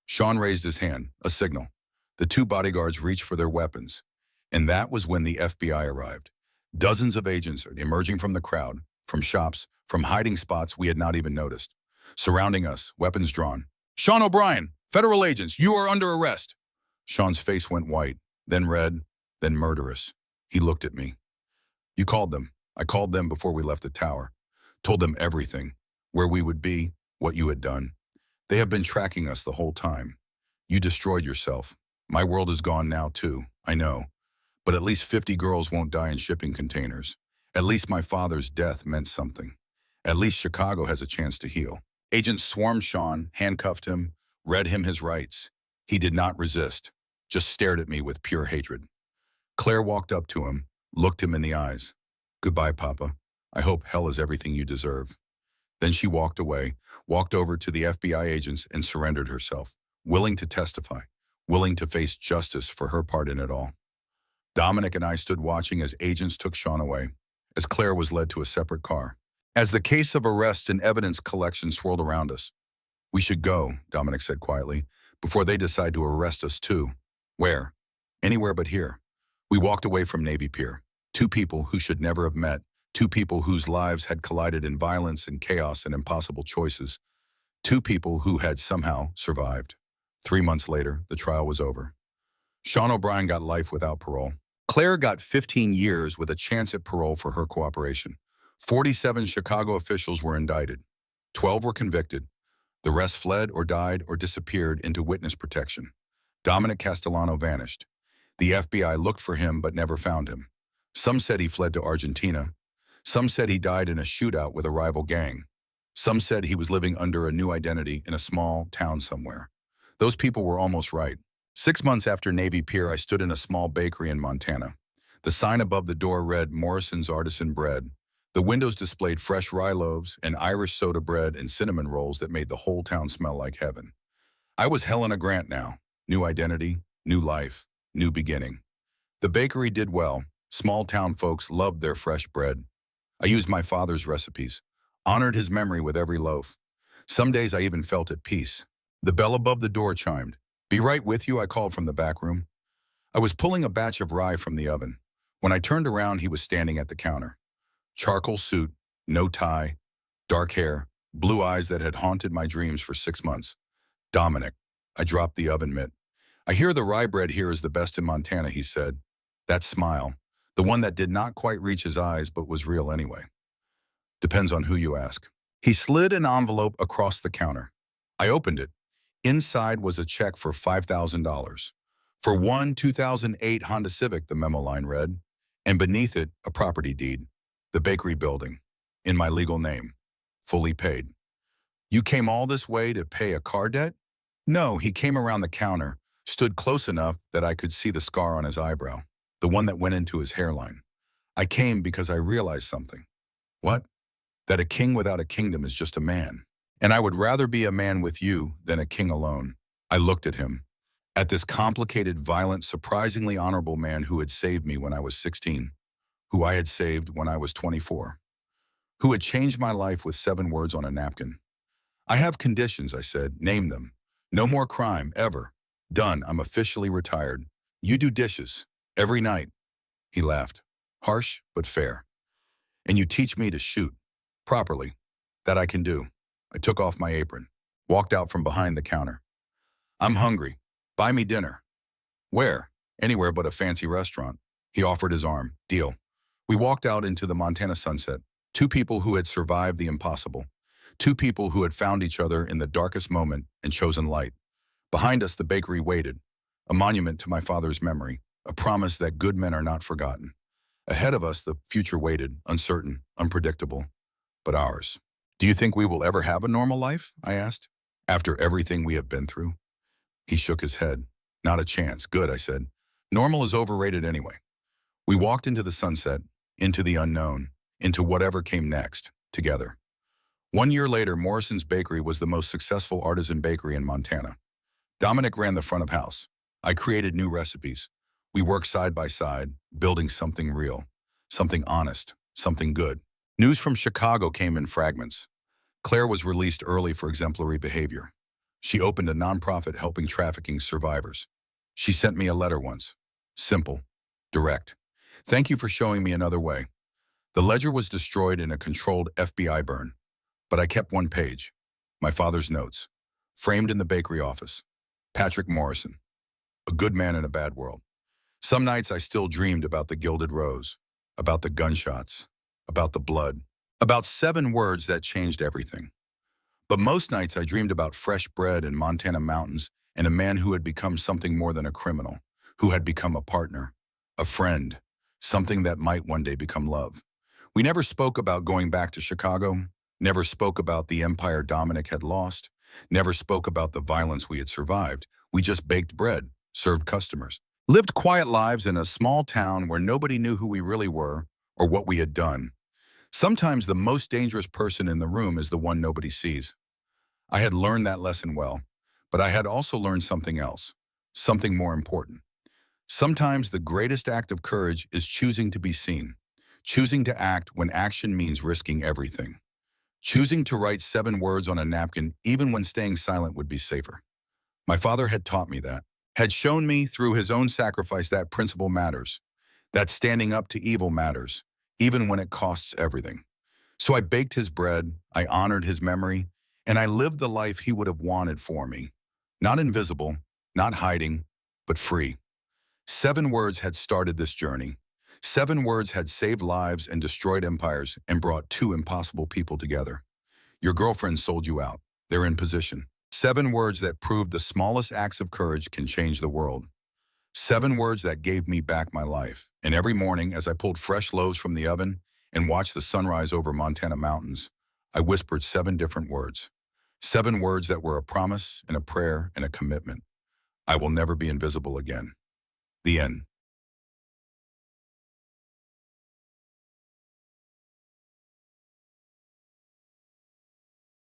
Sean raised his hand, a signal. The two bodyguards reached for their weapons. And that was when the FBI arrived. Dozens of agents emerging from the crowd, from shops, from hiding spots we had not even noticed. Surrounding us, weapons drawn. Sean O'Brien, federal agents, you are under arrest. Sean's face went white, then red, then murderous. He looked at me. You called them. I called them before we left the tower. Told them everything, where we would be, what you had done. They have been tracking us the whole time. You destroyed yourself. My world is gone now too, I know. But at least 50 girls won't die in shipping containers. At least my father's death meant something. At least Chicago has a chance to heal. Agents swarmed Sean, handcuffed him, read him his rights. He did not resist, just stared at me with pure hatred. Claire walked up to him, looked him in the eyes. Goodbye, Papa. I hope hell is everything you deserve. Then she walked away, walked over to the FBI agents and surrendered herself, willing to testify, willing to face justice for her part in it all. Dominic and I stood watching as agents took Sean away, as Claire was led to a separate car. As the case of arrest and evidence collection swirled around us. We should go, Dominic said quietly, before they decide to arrest us too. Where? Anywhere but here. We walked away from Navy Pier. Two people who should never have met. Two people whose lives had collided in violence and chaos and impossible choices. Two people who had somehow survived. 3 months later, the trial was over. Sean O'Brien got life without parole. Claire got 15 years with a chance at parole for her cooperation. 47 Chicago officials were indicted. 12 were convicted. The rest fled or died or disappeared into witness protection. Dominic Castellano vanished. The FBI looked for him but never found him. Some said he fled to Argentina. Some said he died in a shootout with a rival gang. Some said he was living under a new identity in a small town somewhere. Those people were almost right. 6 months after Navy Pier, I stood in a small bakery in Montana. The sign above the door read Morrison's Artisan Bread. The windows displayed fresh rye loaves and Irish soda bread and cinnamon rolls that made the whole town smell like heaven. I was Helena Grant now. New identity, new life, new beginning. The bakery did well. Small town folks loved their fresh bread. I used my father's recipes, honored his memory with every loaf. Some days I even felt at peace. The bell above the door chimed. Be right with you, I called from the back room. I was pulling a batch of rye from the oven. When I turned around, he was standing at the counter. Charcoal suit, no tie, dark hair, blue eyes that had haunted my dreams for 6 months. Dominic. I dropped the oven mitt. I hear the rye bread here is the best in Montana, he said. That smile, the one that did not quite reach his eyes but was real anyway. Depends on who you ask. He slid an envelope across the counter. I opened it. Inside was a check for $5,000. For one 2008 Honda Civic, the memo line read, and beneath it, a property deed. The bakery building, in my legal name, fully paid. You came all this way to pay a car debt? No, he came around the counter, stood close enough that I could see the scar on his eyebrow, the one that went into his hairline. I came because I realized something. What? That a king without a kingdom is just a man. And I would rather be a man with you than a king alone. I looked at him, at this complicated, violent, surprisingly honorable man who had saved me when I was 16. Who I had saved when I was 24, who had changed my life with 7 words on a napkin. I have conditions, I said. Name them. No more crime, ever. Done. I'm officially retired. You do dishes. Every night. He laughed. Harsh, but fair. And you teach me to shoot. Properly. That I can do. I took off my apron. Walked out from behind the counter. I'm hungry. Buy me dinner. Where? Anywhere but a fancy restaurant. He offered his arm. Deal. We walked out into the Montana sunset. 2 people who had survived the impossible. 2 people who had found each other in the darkest moment and chosen light. Behind us, the bakery waited. A monument to my father's memory. A promise that good men are not forgotten. Ahead of us, the future waited, uncertain, unpredictable, but ours. Do you think we will ever have a normal life? I asked. After everything we have been through? He shook his head. Not a chance. Good, I said. Normal is overrated anyway. We walked into the sunset, into the unknown, into whatever came next, together. 1 year later, Morrison's Bakery was the most successful artisan bakery in Montana. Dominic ran the front of house. I created new recipes. We worked side by side, building something real, something honest, something good. News from Chicago came in fragments. Claire was released early for exemplary behavior. She opened a nonprofit helping trafficking survivors. She sent me a letter once. Simple, direct. Thank you for showing me another way. The ledger was destroyed in a controlled FBI burn, but I kept one page. My father's notes, framed in the bakery office. Patrick Morrison, a good man in a bad world. Some nights I still dreamed about the gilded rose, about the gunshots, about the blood, about 7 words that changed everything. But most nights I dreamed about fresh bread in Montana mountains and a man who had become something more than a criminal, who had become a partner, a friend, something that might one day become love. We never spoke about going back to Chicago, never spoke about the empire Dominic had lost, never spoke about the violence we had survived. We just baked bread, served customers, lived quiet lives in a small town where nobody knew who we really were or what we had done. Sometimes the most dangerous person in the room is the one nobody sees. I had learned that lesson well, but I had also learned something else, something more important. Sometimes the greatest act of courage is choosing to be seen, choosing to act when action means risking everything, choosing to write 7 words on a napkin even when staying silent would be safer. My father had taught me that, had shown me through his own sacrifice that principle matters, that standing up to evil matters, even when it costs everything. So I baked his bread, I honored his memory, and I lived the life he would have wanted for me. Not invisible, not hiding, but free. 7 words had started this journey. 7 words had saved lives and destroyed empires and brought 2 impossible people together. Your girlfriend sold you out. They're in position. 7 words that proved the smallest acts of courage can change the world. 7 words that gave me back my life. And every morning, as I pulled fresh loaves from the oven and watched the sunrise over Montana mountains, I whispered 7 different words. 7 words that were a promise and a prayer and a commitment. I will never be invisible again. The end.